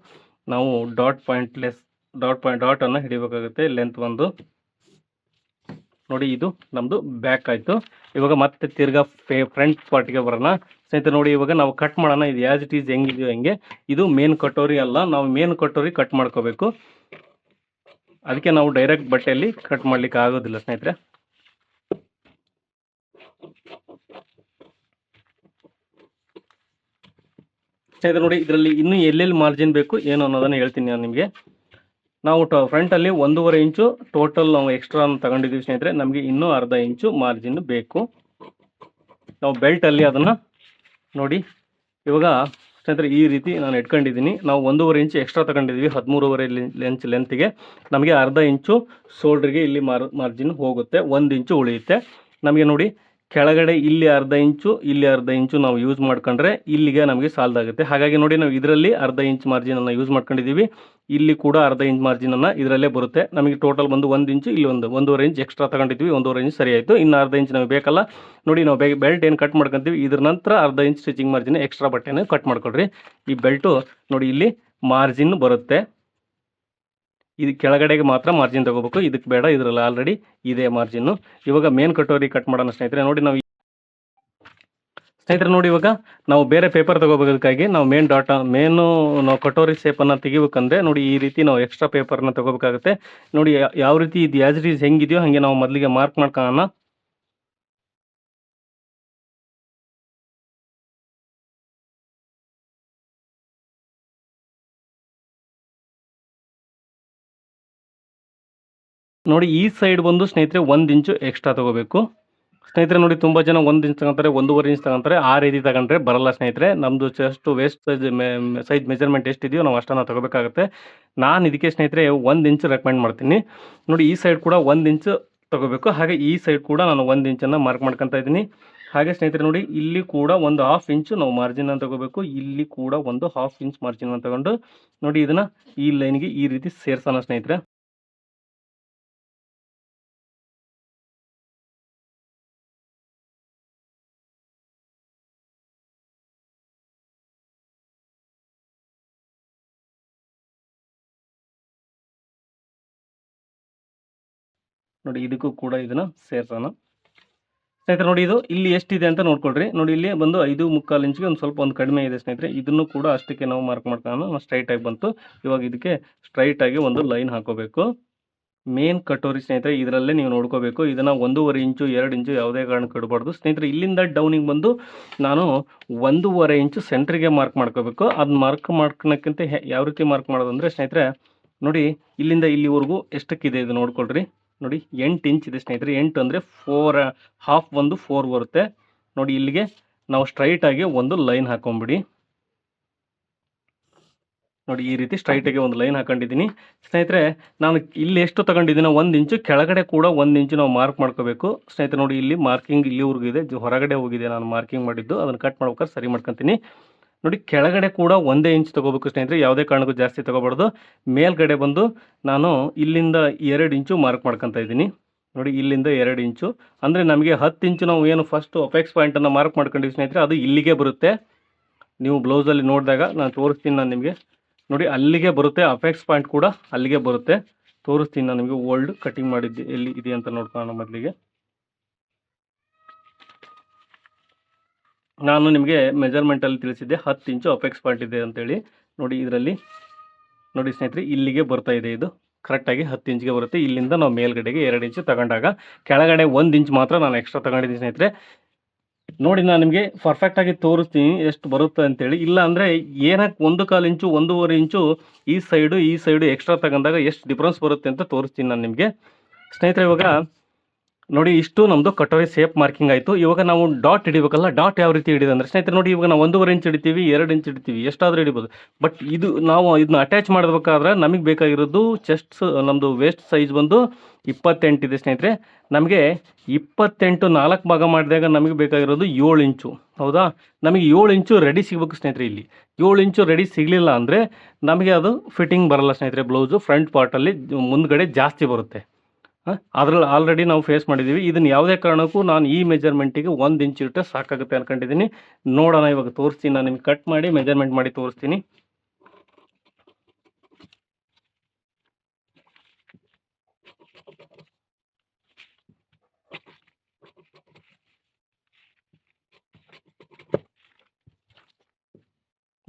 ನಾವು ಡಾಟನ್ನು ಹಿಡಿಬೇಕಾಗುತ್ತೆ. ಲೆಂತ್ ಬಂದು ನೋಡಿ ಇದು ನಮ್ಮದು ಬ್ಯಾಕ್ ಆಯಿತು. ಇವಾಗ ಮತ್ತೆ ತಿರ್ಗಾ ಫ್ರಂಟ್ ಪಾರ್ಟಿಗೆ ಬರೋಣ ಸ್ನೇಹಿತರೆ. ನೋಡಿ ಇವಾಗ ನಾವು ಕಟ್ ಮಾಡೋಣ. ಇದು ಆ್ಯಸ್ ಇಟ್ ಈಸ್ ಹೆಂಗಿದೆಯೋ ಹೆಂಗೆ. ಇದು ಮೇನ್ ಕಟೋರಿ ಅಲ್ಲ, ನಾವು ಮೇನ್ ಕಟೋರಿ ಕಟ್ ಮಾಡ್ಕೋಬೇಕು. ಅದಕ್ಕೆ ನಾವು ಡೈರೆಕ್ಟ್ ಬಟ್ಟೆಯಲ್ಲಿ ಕಟ್ ಮಾಡಲಿಕ್ಕೆ ಆಗೋದಿಲ್ಲ ಸ್ನೇಹಿತರೆ. ನೋಡಿ ಇದರಲ್ಲಿ ಇನ್ನೂ ಎಲ್ಲೆಲ್ಲಿ ಮಾರ್ಜಿನ್ ಬೇಕು ಏನು ಅನ್ನೋದನ್ನು ಹೇಳ್ತೀನಿ ನಾನು ನಿಮಗೆ. ನಾವು ಫ್ರಂಟಲ್ಲಿ 1.5 ಇಂಚು ಟೋಟಲ್ ನಾವು ಎಕ್ಸ್ಟ್ರಾ ತಗೊಂಡಿದ್ದೀವಿ ಸ್ನೇಹಿತರೆ. ನಮಗೆ ಇನ್ನೂ ಅರ್ಧ ಇಂಚು ಮಾರ್ಜಿನ್ ಬೇಕು. ನಾವು ಬೆಲ್ಟಲ್ಲಿ ಅದನ್ನು ನೋಡಿ ಇವಾಗ ಸ್ನೇಹಿತರೆ ಈ ರೀತಿ ನಾನು ಇಟ್ಕೊಂಡಿದ್ದೀನಿ. ನಾವು 1.5 ಇಂಚು ಎಕ್ಸ್ಟ್ರಾ ತಗೊಂಡಿದ್ದೀವಿ 13.5 ಇಂಚ್ ಲೆಂತ್ಗೆ. ನಮಗೆ ಅರ್ಧ ಇಂಚು ಶೋಲ್ಡ್ರಿಗೆ ಇಲ್ಲಿ ಮಾರ್ಜಿನ್ ಹೋಗುತ್ತೆ, 1 ಇಂಚು ಉಳಿಯುತ್ತೆ ನಮಗೆ. ನೋಡಿ ಕೆಳಗಡೆ ಇಲ್ಲಿ ಅರ್ಧ ಇಂಚು, ಇಲ್ಲಿ ಅರ್ಧ ಇಂಚು ನಾವು ಯೂಸ್ ಮಾಡ್ಕೊಂಡ್ರೆ ಇಲ್ಲಿಗೆ ನಮಗೆ ಸಾಲ್ದಾಗುತ್ತೆ. ಹಾಗಾಗಿ ನೋಡಿ ನಾವು ಇದರಲ್ಲಿ ಅರ್ಧ ಇಂಚ್ ಮಾರ್ಜಿನನ್ನು ಯೂಸ್ ಮಾಡ್ಕೊಂಡಿದ್ದೀವಿ. ಇಲ್ಲಿ ಕೂಡ ಅರ್ಧ ಇಂಚ್ ಮಾರ್ಜಿನನ್ನು ಇದರಲ್ಲೇ ಬರುತ್ತೆ. ನಮಗೆ ಟೋಟಲ್ ಬಂದು 1 ಇಂಚು, ಇಲ್ಲಿ 1.5 ಇಂಚ್ ಎಕ್ಸ್ಟ್ರಾ ತಗೊಂಡಿದ್ವಿ. 1.5 ಇಂಚ್ ಸರಿ ಆಯಿತು. ಇನ್ನು ಅರ್ಧ ಇಂಚ್ ನಮಗೆ ಬೇಕಲ್ಲ. ನೋಡಿ ನಾವು ಬೆಲ್ಟ್ ಏನು ಕಟ್ ಮಾಡ್ಕೊತೀವಿ ಇದ್ರ ನಂತರ ಅರ್ಧ ಇಂಚ್ ಸ್ಟಿಚಿಂಗ್ ಮಾರ್ಜಿನ್ ಎಕ್ಸ್ಟ್ರಾ ಬಟ್ಟೆನ ಕಟ್ ಮಾಡ್ಕೊಳ್ರಿ. ಈ ಬೆಲ್ಟು ನೋಡಿ ಇಲ್ಲಿ ಮಾರ್ಜಿನ್ ಬರುತ್ತೆ. ಇದು ಕೆಳಗಡೆಗೆ ಮಾತ್ರ ಮಾರ್ಜಿನ್ ತಗೋಬೇಕು, ಇದಕ್ಕೆ ಬೇಡ. ಇದರಲ್ಲಿ ಆಲ್ರೆಡಿ ಇದೆ ಮಾರ್ಜಿನ್ನು. ಇವಾಗ ಮೇನ್ ಕಟೋರಿ ಕಟ್ ಮಾಡೋಣ ಸ್ನೇಹಿತರೆ. ನೋಡಿ ನೋಡಿ ಇವಾಗ ನಾವು ಬೇರೆ ಪೇಪರ್ ತಗೋಬೇಕಾಗಿ ನಾವು ನಾವು ಕಟೋರಿ ಶೇಪನ್ನು ತೆಗಿಬೇಕಂದ್ರೆ ನೋಡಿ ಈ ರೀತಿ ನಾವು ಎಕ್ಸ್ಟ್ರಾ ಪೇಪರ್ನ ತಗೋಬೇಕಾಗುತ್ತೆ. ನೋಡಿ ಯಾವ ರೀತಿ ಇದು ಆ್ಯಸ್ ಇಟ್ ಈಸ್ ಹೆಂಗಿದೆಯೋ ಹಾಗೆ ನಾವು ಮೊದಲಿಗೆ ಮಾರ್ಕ್ ಮಾಡ್ಕೊಳ್ಳೋಣ. ನೋಡಿ ಈ ಸೈಡ್ ಬಂದು ಸ್ನೇಹಿತರೆ 1 ಇಂಚು ಎಕ್ಸ್ಟ್ರಾ ತಗೋಬೇಕು ಸ್ನೇಹಿತರೆ. ನೋಡಿ ತುಂಬ ಜನ 1 ಇಂಚ್ ತಗೊಂತಾರೆ, 1.5 ಇಂಚ್ ತಗೊಂತಾರೆ. ಆ ರೀತಿ ತಗೊಂಡ್ರೆ ಬರಲ್ಲ ಸ್ನೇಹಿತರೆ. ನಮ್ಮದು ಚೆಸ್ಟ್ ವೇಸ್ಟ್ ಸೈಜ್ ಮೆಜರ್ಮೆಂಟ್ ಎಷ್ಟಿದೆಯೋ ನಾವು ಅಷ್ಟನ್ನು ತಗೋಬೇಕಾಗುತ್ತೆ. ನಾನು ಇದಕ್ಕೆ ಸ್ನೇಹಿತರೆ 1 ಇಂಚ್ ರೆಕಮೆಂಡ್ ಮಾಡ್ತೀನಿ. ನೋಡಿ ಈ ಸೈಡ್ ಕೂಡ 1 ಇಂಚ್ ತಗೋಬೇಕು. ಹಾಗೆ ಈ ಸೈಡ್ ಕೂಡ ನಾನು 1 ಇಂಚನ್ನು ಮಾರ್ಕ್ ಮಾಡ್ಕೊತಾ ಇದ್ದೀನಿ. ಹಾಗೆ ಸ್ನೇಹಿತರೆ ನೋಡಿ ಇಲ್ಲಿ ಕೂಡ ಒಂದು 1/2 ಇಂಚು ನಾವು ಮಾರ್ಜಿನ್ ತಗೋಬೇಕು. ಇಲ್ಲಿ ಕೂಡ ಒಂದು 1/2 ಇಂಚ್ ಮಾರ್ಜಿನ್ ತಗೊಂಡು ನೋಡಿ ಇದನ್ನು ಈ ಲೈನ್ಗೆ ಈ ರೀತಿ ಸೇರ್ಸೋಣ ಸ್ನೇಹಿತರೆ. ನೋಡಿ ಇದಕ್ಕೂ ಕೂಡ ಇದನ್ನು ಸೇರ್ಸೋಣ ಸ್ನೇಹಿತರೆ. ನೋಡಿ ಇದು ಇಲ್ಲಿ ಎಷ್ಟಿದೆ ಅಂತ ನೋಡ್ಕೊಳ್ರಿ. ನೋಡಿ ಇಲ್ಲಿ ಬಂದು 5.25 ಇಂಚ್ಗೆ ಒಂದು ಕಡಿಮೆ ಇದೆ ಸ್ನೇಹಿತರೆ. ಇದನ್ನು ಕೂಡ ಅಷ್ಟಕ್ಕೆ ನಾವು ಮಾರ್ಕ್ ಮಾಡ್ಕೊಳ್ಳೋಣ. ಸ್ಟ್ರೈಟ್ ಆಗಿ ಬಂತು. ಇವಾಗ ಇದಕ್ಕೆ ಸ್ಟ್ರೈಟ್ ಆಗಿ ಒಂದು ಲೈನ್ ಹಾಕೋಬೇಕು. ಮೇನ್ ಕಟೋರಿ ಸ್ನೇಹಿತರೆ ಇದರಲ್ಲೇ ನೀವು ನೋಡ್ಕೋಬೇಕು. ಇದನ್ನು 1.5 ಇಂಚು 2 ಇಂಚು ಯಾವುದೇ ಕಾರಣಕ್ಕೆ ಇಡಬಾರ್ದು ಸ್ನೇಹಿತರೆ. ಇಲ್ಲಿಂದ ಡೌನಿಗೆ ಬಂದು ನಾನು 1.5 ಇಂಚು ಸೆಂಟ್ರಿಗೆ ಮಾರ್ಕ್ ಮಾಡ್ಕೋಬೇಕು. ಅದನ್ನ ಮಾರ್ಕ್ ಮಾಡ್ಕೊಳಕ್ಕಿಂತ ಯಾವ ರೀತಿ ಮಾರ್ಕ್ ಮಾಡೋದಂದರೆ ಸ್ನೇಹಿತರೆ ನೋಡಿ ಇಲ್ಲಿಂದ ಇಲ್ಲಿವರೆಗೂ ಎಷ್ಟಕ್ಕಿದೆ ಇದು ನೋಡ್ಕೊಳ್ರಿ. ನೋಡಿ 8 ಇಂಚ್ ಇದೆ ಸ್ನೇಹಿತರೆ. 8 ಅಂದರೆ 4.5 ಒಂದು 4 ಬರುತ್ತೆ. ನೋಡಿ ಇಲ್ಲಿಗೆ ನಾವು ಸ್ಟ್ರೈಟಾಗಿ ಒಂದು ಲೈನ್ ಹಾಕೊಂಡ್ಬಿಡಿ. ನೋಡಿ ಈ ರೀತಿ ಸ್ಟ್ರೈಟಾಗಿ ಒಂದು ಲೈನ್ ಹಾಕೊಂಡಿದ್ದೀನಿ ಸ್ನೇಹಿತರೆ. ನಾನು ಇಲ್ಲಿ ಎಷ್ಟು ತಗೊಂಡಿದ್ದೀನೋ 1 ಇಂಚು, ಕೆಳಗಡೆ ಕೂಡ 1 ಇಂಚು ನಾವು ಮಾರ್ಕ್ ಮಾಡ್ಕೋಬೇಕು ಸ್ನೇಹಿತರೆ. ನೋಡಿ ಇಲ್ಲಿ ಮಾರ್ಕಿಂಗ್ ಇಲ್ಲಿವರೆಗೂ ಇದೆ, ಹೊರಗಡೆ ಹೋಗಿದೆ ನಾನು ಮಾರ್ಕಿಂಗ್ ಮಾಡಿದ್ದು. ಅದನ್ನು ಕಟ್ ಮಾಡ್ಬೇಕಾದ್ರೆ ಸರಿ ಮಾಡ್ಕೊತೀನಿ. ನೋಡಿ ಕೆಳಗಡೆ ಕೂಡ 1 ಇಂಚ್ ತೊಗೋಬೇಕು ಸ್ನೇಹಿತರೆ. ಯಾವುದೇ ಕಾರಣಕ್ಕೂ ಜಾಸ್ತಿ ತೊಗೋಬಾರ್ದು. ಮೇಲ್ಗಡೆ ಬಂದು ನಾನು ಇಲ್ಲಿಂದ 2 ಇಂಚು ಮಾರ್ಕ್ ಮಾಡ್ಕೊತಾ ಇದ್ದೀನಿ. ನೋಡಿ ಇಲ್ಲಿಂದ 2 ಇಂಚು ಅಂದರೆ ನಮಗೆ 10 ಇಂಚು ನಾವು ಏನು ಫಸ್ಟು ಅಪೆಕ್ಸ್ ಪಾಯಿಂಟನ್ನು ಮಾರ್ಕ್ ಮಾಡ್ಕೊಂಡಿದ್ದೀವಿ ಸ್ನೇಹಿತರೆ, ಅದು ಇಲ್ಲಿಗೆ ಬರುತ್ತೆ. ನೀವು ಬ್ಲೌಸಲ್ಲಿ ನೋಡಿದಾಗ ನಾನು ತೋರಿಸ್ತೀನಿ ನಾನು ನಿಮಗೆ. ನೋಡಿ ಅಲ್ಲಿಗೆ ಬರುತ್ತೆ, ಅಪೆಕ್ಸ್ ಪಾಯಿಂಟ್ ಕೂಡ ಅಲ್ಲಿಗೆ ಬರುತ್ತೆ. ತೋರಿಸ್ತೀನಿ ನಾನು ನಿಮಗೆ. ಓಲ್ಡ್ ಕಟಿಂಗ್ ಮಾಡಿದ್ದೆ ಎಲ್ಲಿ ಇದೆ ಅಂತ ನೋಡ್ಕೊಳ್ಳೋಣ ಮೊದಲಿಗೆ. ನಾನು ನಿಮಗೆ ಮೆಜರ್ಮೆಂಟಲ್ಲಿ ತಿಳಿಸಿದ್ದೆ 10 ಇಂಚು ಅಪೆಕ್ಸ್ ಪಾಯಿಂಟ್ ಇದೆ ಅಂತೇಳಿ. ನೋಡಿ ಇದರಲ್ಲಿ ನೋಡಿ ಸ್ನೇಹಿತರೆ, ಇಲ್ಲಿಗೆ ಬರ್ತಾ ಇದೆ. ಇದು ಕರೆಕ್ಟಾಗಿ 10 ಇಂಚ್ಗೆ ಬರುತ್ತೆ. ಇಲ್ಲಿಂದ ನಾವು ಮೇಲ್ಗಡೆಗೆ 2 ಇಂಚು ತಗೊಂಡಾಗ ಕೆಳಗಡೆ 1 ಇಂಚ್ ಮಾತ್ರ ನಾನು ಎಕ್ಸ್ಟ್ರಾ ತಗೊಂಡಿದ್ದೀನಿ ಸ್ನೇಹಿತರೆ. ನೋಡಿ ನಾನು ನಿಮಗೆ ಪರ್ಫೆಕ್ಟಾಗಿ ತೋರಿಸ್ತೀನಿ ಎಷ್ಟು ಬರುತ್ತೆ ಅಂತೇಳಿ. ಇಲ್ಲ ಅಂದರೆ ಏನಕ್ಕೆ 1/4 ಇಂಚು 1.5 ಇಂಚು ಈ ಸೈಡು ಎಕ್ಸ್ಟ್ರಾ ತಗೊಂಡಾಗ ಎಷ್ಟು ಡಿಫ್ರೆನ್ಸ್ ಬರುತ್ತೆ ಅಂತ ತೋರಿಸ್ತೀನಿ ನಾನು ನಿಮಗೆ. ಸ್ನೇಹಿತರೆ, ಇವಾಗ ನೋಡಿ ಇಷ್ಟು ನಮ್ಮದು ಕಟೋರಿ ಸೇಪ್ ಮಾರ್ಕಿಂಗ್ ಆಯಿತು. ಇವಾಗ ನಾವು ಡಾಟ್ ಹಿಡಿಬೇಕಲ್ಲ. ಡಾಟ್ ಯಾವ ರೀತಿ ಹಿಡಿದು ಅಂದರೆ ಸ್ನೇಹಿತರೆ, ನೋಡಿ ಇವಾಗ ನಾವು 1.5 ಇಂಚ್ ಹಿಡಿತೀವಿ, 2 ಇಂಚ್ ಹಿಡಿತೀವಿ, ಎಷ್ಟಾದರೂ ಹಿಡಿಬೋದು. ಬಟ್ ಇದು ನಾವು ಇದನ್ನ ಅಟ್ಯಾಚ್ ಮಾಡಬೇಕಾದ್ರೆ ನಮಗೆ ಬೇಕಾಗಿರೋದು ಚೆಸ್ಟ್, ನಮ್ಮದು ವೇಸ್ಟ್ ಸೈಜ್ ಬಂದು 28 ಇದೆ ಸ್ನೇಹಿತರೆ. ನಮಗೆ 28 4 ಭಾಗ ಮಾಡಿದಾಗ ನಮಗೆ ಬೇಕಾಗಿರೋದು 7 ಇಂಚು. ಹೌದಾ? ನಮಗೆ 7 ಇಂಚು ರೆಡಿ ಸಿಗಬೇಕು ಸ್ನೇಹಿತರೆ. ಇಲ್ಲಿ 7 ಇಂಚು ರೆಡಿ ಸಿಗಲಿಲ್ಲ ಅಂದರೆ ನಮಗೆ ಅದು ಫಿಟ್ಟಿಂಗ್ ಬರಲ್ಲ ಸ್ನೇಹಿತರೆ. ಬ್ಲೌಸು ಫ್ರಂಟ್ ಪಾರ್ಟಲ್ಲಿ ಮುಂದ್ಗಡೆ ಜಾಸ್ತಿ ಬರುತ್ತೆ. ಅದರಲ್ಲಿ ಆಲ್ರೆಡಿ ನಾವು ಫೇಸ್ ಮಾಡಿದ್ದೀವಿ. ಇದನ್ನು ಯಾವುದೇ ಕಾರಣಕ್ಕೂ ನಾನು ಈ ಮೆಜರ್ಮೆಂಟಿಗೆ 1 ಇಂಚ್ ಇಟ್ಟರೆ ಸಾಕಾಗುತ್ತೆ ಅಂದ್ಕೊಂಡಿದ್ದೀನಿ. ನೋಡೋಣ, ಇವಾಗ ತೋರಿಸ್ತೀನಿ. ನಾನು ನಿಮ್ಗೆ ಕಟ್ ಮಾಡಿ ಮೆಜರ್ಮೆಂಟ್ ಮಾಡಿ ತೋರಿಸ್ತೀನಿ.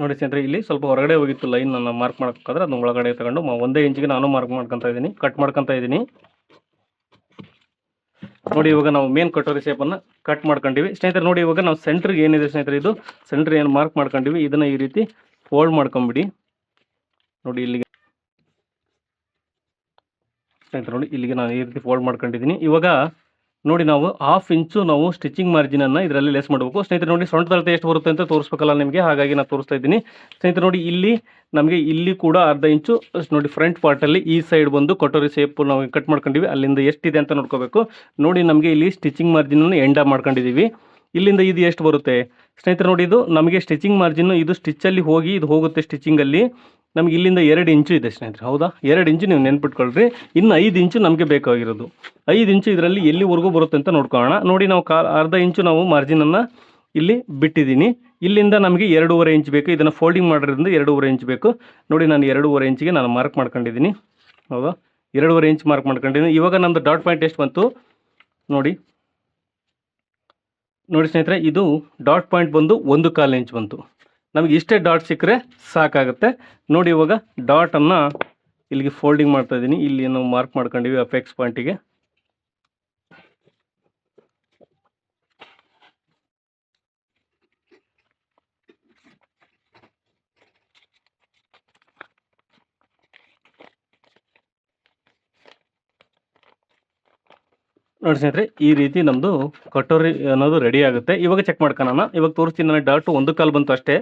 ನೋಡಿ ಸ್ನೇಹಿತರೆ, ಇಲ್ಲಿ ಸ್ವಲ್ಪ ಹೊರಗಡೆ ಹೋಗಿತ್ತು ಲೈನ್, ನಾನು ಮಾರ್ಕ್ ಮಾಡ್ಬೇಕಾದ್ರೆ ಅದನ್ನ ಒಳಗಡೆ ತಗೊಂಡು 1 ಇಂಚಿಗೆ ನಾನು ಮಾರ್ಕ್ ಮಾಡ್ಕೊತಾ ಇದ್ದೀನಿ, ಕಟ್ ಮಾಡ್ಕೊತಾ ಇದ್ದೀನಿ. ನೋಡಿ ಇವಾಗ ನಾವು ಮೇನ್ ಕಟೋರಿ ಶೇಪನ್ನು ಕಟ್ ಮಾಡ್ಕೊಂಡಿವಿ ಸ್ನೇಹಿತರೆ. ನೋಡಿ ಇವಾಗ ನಾವು ಸೆಂಟ್ರಿಗೆ ಏನಿದೆ ಸ್ನೇಹಿತರೆ, ಇದು ಸೆಂಟ್ರ್ ಏನು ಮಾರ್ಕ್ ಮಾಡ್ಕೊಂಡಿವಿ, ಇದನ್ನು ಈ ರೀತಿ ಫೋಲ್ಡ್ ಮಾಡ್ಕೊಂಬಿಡಿ. ನೋಡಿ ಇಲ್ಲಿಗೆ ಸ್ನೇಹಿತರೆ, ನೋಡಿ ಇಲ್ಲಿಗೆ ನಾನು ಈ ರೀತಿ ಫೋಲ್ಡ್ ಮಾಡ್ಕೊಂಡಿದ್ದೀನಿ. ಇವಾಗ ನೋಡಿ ನಾವು 1/2 ಇಂಚು ನಾವು ಸ್ಟಿಚಿಂಗ್ ಮಾರ್ಜಿನನ್ನು ಇದರಲ್ಲಿ ಲೆಸ್ ಮಾಡಬೇಕು ಸ್ನೇಹಿತರೆ. ನೋಡಿ ಸೊಂಟದ ಅಳತೆ ಎಷ್ಟು ಬರುತ್ತೆ ಅಂತ ತೋರಿಸ್ಬೇಕಲ್ಲ ನಿಮಗೆ, ಹಾಗಾಗಿ ನಾನು ತೋರಿಸ್ತಾ ಇದ್ದೀನಿ ಸ್ನೇಹಿತರೆ. ನೋಡಿ ಇಲ್ಲಿ ನಮಗೆ ಇಲ್ಲಿ ಕೂಡ 1/2 ಇಂಚು ನೋಡಿ ಫ್ರಂಟ್ ಪಾರ್ಟಲ್ಲಿ ಈ ಸೈಡ್ ಬಂದು ಕಟೋರಿ ಶೇಪ್ ನಾವು ಕಟ್ ಮಾಡ್ಕೊಂಡಿವಿ. ಅಲ್ಲಿಂದ ಎಷ್ಟಿದೆ ಅಂತ ನೋಡ್ಕೋಬೇಕು. ನೋಡಿ ನಮಗೆ ಇಲ್ಲಿ ಸ್ಟಿಚಿಂಗ್ ಮಾರ್ಜಿನನ್ನು ಎಂಡ್ ಮಾಡ್ಕೊಂಡಿದ್ದೀವಿ. ಇಲ್ಲಿಂದ ಇದು ಎಷ್ಟು ಬರುತ್ತೆ ಸ್ನೇಹಿತರೆ. ನೋಡಿ ಇದು ನಮಗೆ ಸ್ಟಿಚಿಂಗ್ ಮಾರ್ಜಿನ್, ಇದು ಸ್ಟಿಚ್ಚಲ್ಲಿ ಹೋಗಿ ಇದು ಹೋಗುತ್ತೆ ಸ್ಟಿಚಿಂಗಲ್ಲಿ. ನಮಗೆ ಇಲ್ಲಿಂದ 2 ಇಂಚು ಇದೆ ಸ್ನೇಹಿತರೆ. ಹೌದಾ? 2 ಇಂಚು ನೀವು ನೆನ್ಪಿಟ್ಕೊಳ್ರಿ. ಇನ್ನು 5 ಇಂಚು ನಮಗೆ ಬೇಕಾಗಿರೋದು. 5 ಇಂಚು ಇದರಲ್ಲಿ ಎಲ್ಲಿವರೆಗೂ ಬರುತ್ತೆ ಅಂತ ನೋಡ್ಕೊಳ್ಳೋಣ. ನೋಡಿ ನಾವು 1/2 ಇಂಚು ನಾವು ಮಾರ್ಜಿನನ್ನು ಇಲ್ಲಿ ಬಿಟ್ಟಿದ್ದೀನಿ. ಇಲ್ಲಿಂದ ನಮಗೆ 2.5 ಇಂಚ್ ಬೇಕು. ಇದನ್ನು ಫೋಲ್ಡಿಂಗ್ ಮಾಡೋದ್ರಿಂದ 2.5 ಇಂಚ್ ಬೇಕು. ನೋಡಿ ನಾನು 2.5 ಇಂಚಿಗೆ ನಾನು ಮಾರ್ಕ್ ಮಾಡ್ಕೊಂಡಿದ್ದೀನಿ. ಹೌದಾ? 2.5 ಇಂಚ್ ಮಾರ್ಕ್ ಮಾಡ್ಕೊಂಡಿದ್ದೀನಿ. ಇವಾಗ ನಮ್ಮದು ಡಾಟ್ ಪಾಯಿಂಟ್ ಎಷ್ಟು ಬಂತು ನೋಡಿ. ನೋಡಿ ಸ್ನೇಹಿತರೆ, ಇದು ಡಾಟ್ ಪಾಯಿಂಟ್ ಬಂದು 1/4 ಇಂಚ್ ಬಂತು. ನಮಗೆ ಇಷ್ಟೇ ಡಾಟ್ ಸಿಕ್ಕರೆ ಸಾಕಾಗುತ್ತೆ. ನೋಡಿ ಇವಾಗ ಡಾಟನ್ನು ಇಲ್ಲಿಗೆ ಫೋಲ್ಡಿಂಗ್ ಮಾಡ್ತಾ ಇದ್ದೀನಿ. ಇಲ್ಲಿ ನಾವು ಮಾರ್ಕ್ ಮಾಡ್ಕೊಂಡಿವಿ ಅಪೆಕ್ಸ್ ಪಾಯಿಂಟಿಗೆ. ನೋಡಿ ಸ್ನೇಹಿತರೆ, ಈ ರೀತಿ ನಮ್ಮದು ಕಟೋರಿ ಅನ್ನೋದು ರೆಡಿ ಆಗುತ್ತೆ. ಇವಾಗ ಚೆಕ್ ಮಾಡ್ಕೊಳ್ಳೋಣ. ಇವಾಗ ತೋರಿಸ್ತೀನಿ, ನನಗೆ ಡಾಟು 1/4 ಬಂತು ಅಷ್ಟೇ.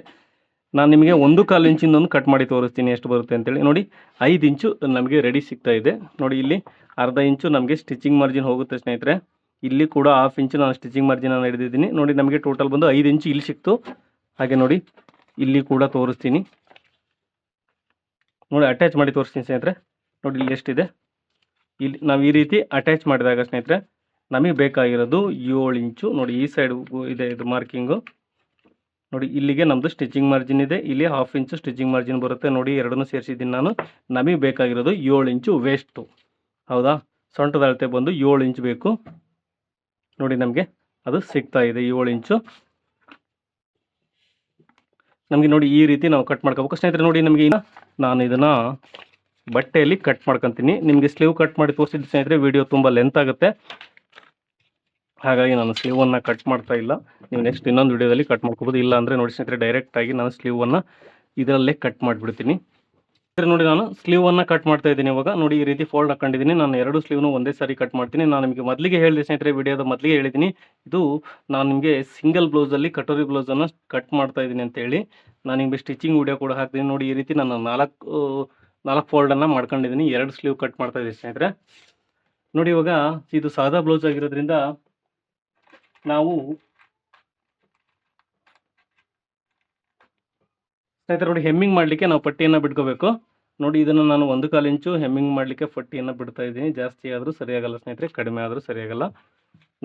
ನಾನು ನಿಮಗೆ 1/4 ಇಂಚಿಂದೊಂದು ಕಟ್ ಮಾಡಿ ತೋರಿಸ್ತೀನಿ ಎಷ್ಟು ಬರುತ್ತೆ ಅಂತೇಳಿ. ನೋಡಿ 5 ಇಂಚು ನಮಗೆ ರೆಡಿ ಸಿಗ್ತಾ ಇದೆ. ನೋಡಿ ಇಲ್ಲಿ 1/2 ಇಂಚು ನಮಗೆ ಸ್ಟಿಚಿಂಗ್ ಮಾರ್ಜಿನ್ ಹೋಗುತ್ತೆ ಸ್ನೇಹಿತರೆ. ಇಲ್ಲಿ ಕೂಡ 1/2 ಇಂಚು ನಾನು ಸ್ಟಿಚಿಂಗ್ ಮಾರ್ಜಿನನ್ನು ಹಿಡಿದಿದ್ದೀನಿ. ನೋಡಿ ನಮಗೆ ಟೋಟಲ್ ಬಂದು 5 ಇಂಚು ಇಲ್ಲಿ ಸಿಕ್ತು. ಹಾಗೆ ನೋಡಿ ಇಲ್ಲಿ ಕೂಡ ತೋರಿಸ್ತೀನಿ. ನೋಡಿ ಅಟ್ಯಾಚ್ ಮಾಡಿ ತೋರಿಸ್ತೀನಿ ಸ್ನೇಹಿತರೆ. ನೋಡಿ ಇಲ್ಲಿ ಎಷ್ಟಿದೆ. ಇಲ್ಲಿ ನಾವು ಈ ರೀತಿ ಅಟ್ಯಾಚ್ ಮಾಡಿದಾಗ ಸ್ನೇಹಿತರೆ ನಮಗೆ ಬೇಕಾಗಿರೋದು 7 ಇಂಚು. ನೋಡಿ ಈ ಸೈಡ್ ಇದೆ ಇದು ಮಾರ್ಕಿಂಗು. ನೋಡಿ ಇಲ್ಲಿಗೆ ನಮ್ಮದು ಸ್ಟಿಚಿಂಗ್ ಮಾರ್ಜಿನ್ ಇದೆ. ಇಲ್ಲಿ 1/2 ಇಂಚು ಸ್ಟಿಚಿಂಗ್ ಮಾರ್ಜಿನ್ ಬರುತ್ತೆ. ನೋಡಿ ಎರಡನ್ನೂ ಸೇರಿಸಿದ್ದೀನಿ ನಾನು. ನಮಗೆ ಬೇಕಾಗಿರೋದು 7 ಇಂಚು ವೇಸ್ಟು. ಹೌದಾ? ಸೊಂಟದ ಅಳತೆ ಬಂದು 7 ಇಂಚು ಬೇಕು. ನೋಡಿ ನಮಗೆ ಅದು ಸಿಗ್ತಾ ಇದೆ 7 ಇಂಚು. ನಮಗೆ ನೋಡಿ ಈ ರೀತಿ ನಾವು ಕಟ್ ಮಾಡ್ಕೋಬೇಕು ಸ್ನೇಹಿತರೆ. ನೋಡಿ ನಮಗೆ ನಾನು ಇದನ್ನು ಬಟ್ಟೆಯಲ್ಲಿ ಕಟ್ ಮಾಡ್ಕೊತೀನಿ. ನಿಮಗೆ ಸ್ಲೀವ್ ಕಟ್ ಮಾಡಿ ತೋರಿಸಿದ್ದು ಸ್ನೇಹಿತರೆ, ವಿಡಿಯೋ ತುಂಬ ಲೆಂತ್ ಆಗುತ್ತೆ. ಹಾಗಾಗಿ ನಾನು ಸ್ಲೀವನ್ನು ಕಟ್ ಮಾಡ್ತಾ ಇಲ್ಲ. ನೀವು ನೆಕ್ಸ್ಟ್ ಇನ್ನೊಂದು ವಿಡಿಯೋದಲ್ಲಿ ಕಟ್ ಮಾಡ್ಕೋಬೋದು. ಇಲ್ಲ ಅಂದರೆ ನೋಡಿ ಸ್ನೇಹಿತರೆ, ಡೈರೆಕ್ಟಾಗಿ ನಾನು ಸ್ಲೀವನ್ನು ಇದರಲ್ಲೇ ಕಟ್ ಮಾಡಿಬಿಡ್ತೀನಿ. ನೋಡಿ ನಾನು ಸ್ಲೀವನ್ನು ಕಟ್ ಮಾಡ್ತಾ ಇದ್ದೀನಿ. ಇವಾಗ ನೋಡಿ ಈ ರೀತಿ ಫೋಲ್ಡ್ ಹಾಕೊಂಡಿದ್ದೀನಿ. ನಾನು 2 ಸ್ಲೀವ್ನು ಒಂದೇ ಸಾರಿ ಕಟ್ ಮಾಡ್ತೀನಿ. ನಾನು ನಿಮಗೆ ಮೊದಲಿಗೆ ಹೇಳಿದೆ ಸ್ನೇಹಿತರೆ, ವಿಡಿಯೋದ ಮೊದಲಿಗೆ ಹೇಳಿದ್ದೀನಿ, ಇದು ನಾನು ನಿಮಗೆ ಸಿಂಗಲ್ ಬ್ಲೌಸಲ್ಲಿ ಕಟೋರಿ ಬ್ಲೌಸನ್ನು ಕಟ್ ಮಾಡ್ತಾ ಇದ್ದೀನಿ ಅಂತೇಳಿ. ನಾನು ನಿಮಗೆ ಸ್ಟಿಚಿಂಗ್ ವಿಡಿಯೋ ಕೂಡ ಹಾಕ್ತೀನಿ. ನೋಡಿ ಈ ರೀತಿ ನಾನು 4 ಫೋಲ್ಡನ್ನು ಮಾಡ್ಕೊಂಡಿದ್ದೀನಿ. 2 ಸ್ಲೀವ್ ಕಟ್ ಮಾಡ್ತಾ ಇದ್ದೀನಿ ಸ್ನೇಹಿತರೆ. ನೋಡಿ ಇವಾಗ ಇದು ಸಾದಾ ಬ್ಲೌಸ್ ಆಗಿರೋದ್ರಿಂದ ನಾವು ಸ್ನೇಹಿತರೆ ನೋಡಿ ಹೆಮ್ಮಿಂಗ್ ಮಾಡಲಿಕ್ಕೆ ನಾವು ಪಟ್ಟಿಯನ್ನು ಬಿಟ್ಕೋಬೇಕು. ನೋಡಿ ಇದನ್ನು ನಾನು 1/4 ಇಂಚು ಹೆಮ್ಮಿಂಗ್ ಮಾಡಲಿಕ್ಕೆ ಪಟ್ಟಿಯನ್ನು ಬಿಡ್ತಾ ಇದ್ದೀನಿ. ಜಾಸ್ತಿ ಆದರೂ ಸರಿಯಾಗಲ್ಲ ಸ್ನೇಹಿತರೆ, ಕಡಿಮೆ ಆದರೂ ಸರಿಯಾಗಲ್ಲ.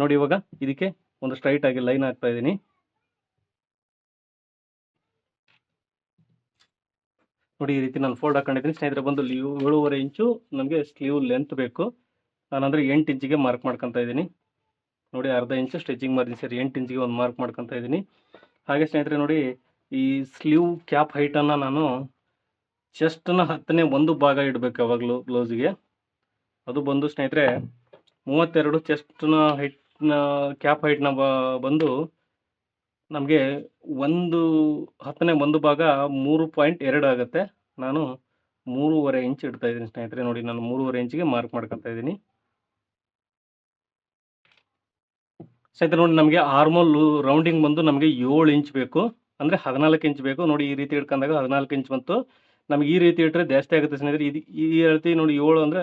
ನೋಡಿ ಇವಾಗ ಇದಕ್ಕೆ ಒಂದು ಸ್ಟ್ರೈಟ್ ಆಗಿ ಲೈನ್ ಹಾಕ್ತಾ ಇದ್ದೀನಿ. ನೋಡಿ ಈ ರೀತಿ ನಾನು ಫೋಲ್ಡ್ ಹಾಕೊಂಡಿದ್ದೀನಿ ಸ್ನೇಹಿತರೆ. ಬಂದು 7.5 ಇಂಚು ನಮಗೆ ಸ್ಲೀವ್ ಲೆಂತ್ ಬೇಕು. ನಾನಂದರೆ 8 ಇಂಚಿಗೆ ಮಾರ್ಕ್ ಮಾಡ್ಕೊತಾ ಇದ್ದೀನಿ. ನೋಡಿ 1/2 ಇಂಚು ಸ್ಟಿಚಿಂಗ್ ಮಾರ್ಜಿನ್ ಸೇರಿ 8 ಇಂಚಿಗೆ ಒಂದು ಮಾರ್ಕ್ ಮಾಡ್ಕೊತಾ ಇದ್ದೀನಿ. ಹಾಗೆ ಸ್ನೇಹಿತರೆ ನೋಡಿ, ಈ ಸ್ಲೀವ್ ಕ್ಯಾಪ್ ಹೈಟನ್ನು ನಾನು ಚೆಸ್ಟ್ನ 10ನೇ 1 ಭಾಗ ಇಡಬೇಕು ಯಾವಾಗಲೂ ಬ್ಲೌಸಿಗೆ. ಅದು ಬಂದು ಸ್ನೇಹಿತರೆ 32 ಚೆಸ್ಟ್ನ ಹೈಟ್ನ ಕ್ಯಾಪ್ ಹೈಟ್ನ ಬಂದು ನಮಗೆ 10ನೇ 1 ಭಾಗ 3.2 ಆಗುತ್ತೆ. ನಾನು 3.5 ಇಂಚ್ ಇಡ್ತಾ ಇದ್ದೀನಿ ಸ್ನೇಹಿತರೆ. ನೋಡಿ, ನಾನು 3.5 ಇಂಚಿಗೆ ಮಾರ್ಕ್ ಮಾಡ್ಕೊತಾ ಇದ್ದೀನಿ. ಸ್ನೇಹಿತರೆ ನೋಡಿ, ನಮಗೆ ಆರ್ಮೋಲ್ ರೌಂಡಿಂಗ್ ಬಂದು ನಮಗೆ 7 ಇಂಚ್ ಬೇಕು, ಅಂದರೆ 14 ಇಂಚ್ ಬೇಕು. ನೋಡಿ, ಈ ರೀತಿ ಇಟ್ಕೊಂಡಾಗ 14 ಇಂಚ್ ಬಂತು. ನಮಗೆ ಈ ರೀತಿ ಇಟ್ಟರೆ ಜಾಸ್ತಿ ಆಗುತ್ತೆ ಸ್ನೇಹಿತರೆ. ಈ ಹೇಳ್ತಿ ನೋಡಿ, 7 ಅಂದರೆ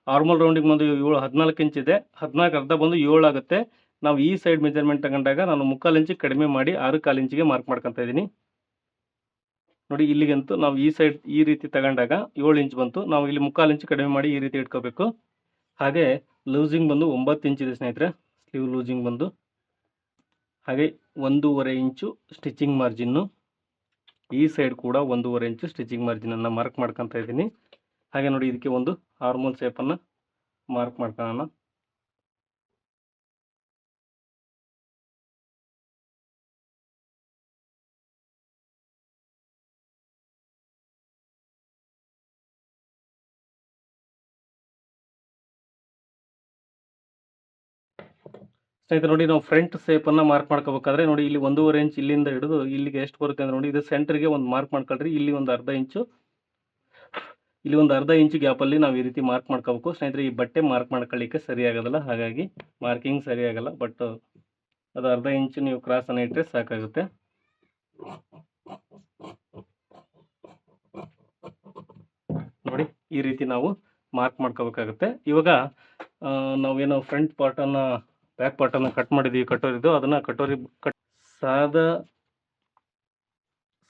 ಆರ್ಮೋಲ್ ರೌಂಡಿಂಗ್ ಬಂದು 14 ಇಂಚ್ ಇದೆ. 14 ಅರ್ಧ ಬಂದು 7 ಆಗುತ್ತೆ. ನಾವು ಈ ಸೈಡ್ ಮೆಜರ್ಮೆಂಟ್ ತಗೊಂಡಾಗ ನಾನು 3/4 ಇಂಚಿಗೆ ಕಡಿಮೆ ಮಾಡಿ 6/4 ಇಂಚಿಗೆ ಮಾರ್ಕ್ ಮಾಡ್ಕೊತಾ ಇದ್ದೀನಿ. ನೋಡಿ, ಇಲ್ಲಿಗಂತೂ ನಾವು ಈ ಸೈಡ್ ಈ ರೀತಿ ತಗೊಂಡಾಗ 7 ಇಂಚ್ ಬಂತು. ನಾವು ಇಲ್ಲಿ 3/4 ಇಂಚ್ ಕಡಿಮೆ ಮಾಡಿ ಈ ರೀತಿ ಇಟ್ಕೋಬೇಕು. ಹಾಗೆ ಲೂಸಿಂಗ್ ಬಂದು 9 ಇಂಚ್ ಇದೆ ಸ್ನೇಹಿತರೆ, ಸ್ಲೀವ್ ಲೂಸಿಂಗ್ ಬಂದು. ಹಾಗೆ 1.5 ಇಂಚು ಸ್ಟಿಚಿಂಗ್ ಮಾರ್ಜಿನ್ನು. ಈ ಸೈಡ್ ಕೂಡ 1.5 ಇಂಚು ಸ್ಟಿಚಿಂಗ್ ಮಾರ್ಜಿನನ್ನು ಮಾರ್ಕ್ ಮಾಡ್ಕೊತಾ ಇದ್ದೀನಿ. ಹಾಗೆ ನೋಡಿ, ಇದಕ್ಕೆ ಒಂದು ಆರ್ಮೋಲ್ ಶೇಪನ್ನು ಮಾರ್ಕ್ ಮಾಡ್ಕೊಳ್ಳೋಣ. ಸ್ನೇಹಿತರೆ ನೋಡಿ, ನಾವು ಫ್ರಂಟ್ ಶೇಪನ್ನು ಮಾರ್ಕ್ ಮಾಡ್ಕೋಬೇಕಾದ್ರೆ ನೋಡಿ, ಇಲ್ಲಿ 1.5 ಇಂಚ್ ಇಲ್ಲಿಂದ ಹಿಡಿದು ಇಲ್ಲಿಗೆ ಎಷ್ಟು ಬರುತ್ತೆ ಅಂದರೆ ನೋಡಿ, ಇದು ಸೆಂಟ್ರಿಗೆ ಒಂದು ಮಾರ್ಕ್ ಮಾಡ್ಕೊಳ್ರಿ. ಇಲ್ಲಿ ಒಂದು ಅರ್ಧ ಇಂಚು, ಇಲ್ಲಿ ಒಂದು ಅರ್ಧ ಇಂಚು ಗ್ಯಾಪಲ್ಲಿ ನಾವು ಈ ರೀತಿ ಮಾರ್ಕ್ ಮಾಡ್ಕೋಬೇಕು ಸ್ನೇಹಿತರೆ. ಈ ಬಟ್ಟೆ ಮಾರ್ಕ್ ಮಾಡ್ಕೊಳ್ಳಿಕ್ಕೆ ಸರಿ ಆಗೋದಿಲ್ಲ, ಹಾಗಾಗಿ ಮಾರ್ಕಿಂಗ್ ಸರಿ ಆಗಲ್ಲ. ಬಟ್ ಅದು ಅರ್ಧ ಇಂಚು ನೀವು ಕ್ರಾಸನ್ನು ಇಟ್ಟರೆ ಸಾಕಾಗುತ್ತೆ. ನೋಡಿ, ಈ ರೀತಿ ನಾವು ಮಾರ್ಕ್ ಮಾಡ್ಕೋಬೇಕಾಗುತ್ತೆ. ಇವಾಗ ನಾವೇನೋ ಫ್ರಂಟ್ ಪಾರ್ಟನ್ನು ಬ್ಯಾಕ್ ಪಾರ್ಟನ್ನು ಕಟ್ ಮಾಡಿದ್ದೀವಿ, ಕಟ್ಟೋರಿದ್ದು, ಅದನ್ನು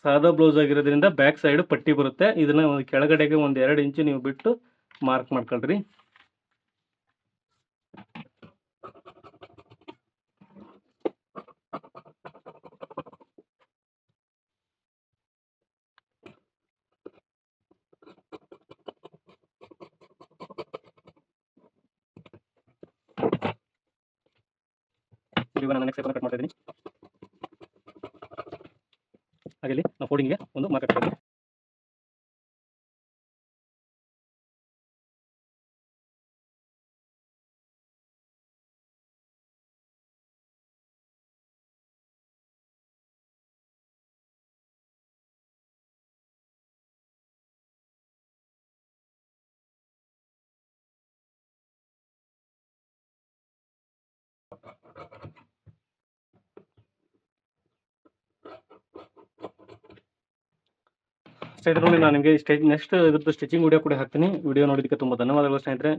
ಸಾದಾ ಬ್ಲೌಸ್ ಆಗಿರೋದ್ರಿಂದ ಬ್ಯಾಕ್ ಸೈಡ್ ಪಟ್ಟಿ ಬರುತ್ತೆ. ಇದನ್ನ ಕೆಳಗಡೆಗೆ ಒಂದು 2 ಇಂಚು ನೀವು ಬಿಟ್ಟು ಮಾರ್ಕ್ ಮಾಡ್ಕೊಳ್ರಿ. ಇವಾಗ ನಾನು ನೆಕ್ಸ್ಟ್ ಕಟ್ ಮಾಡ್ತಾ ಇದ್ದೀನಿ. ಹಾಗೆ ಇಲ್ಲಿ ನಾವು ಫೋಲ್ಡಿಂಗ್ಗೆ ಒಂದು ಮಾರ್ಕ್ ಹಾಕ್ತೀವಿ. ಸ್ನೇಹಿತರೆ ನೋಡಿ, ನಾನು ನಿಮಗೆ ನೆಕ್ಸ್ಟ್ ಇದ್ರದ್ದು ಸ್ಟಿಚಿಂಗ್ ವಿಡಿಯೋ ಕೂಡ ಹಾಕ್ತೀನಿ. ವಿಡಿಯೋ ನೋಡಿದ್ದಕ್ಕೆ ತುಂಬ ಧನ್ಯವಾದಗಳು ಸ್ನೇಹಿತರೆ.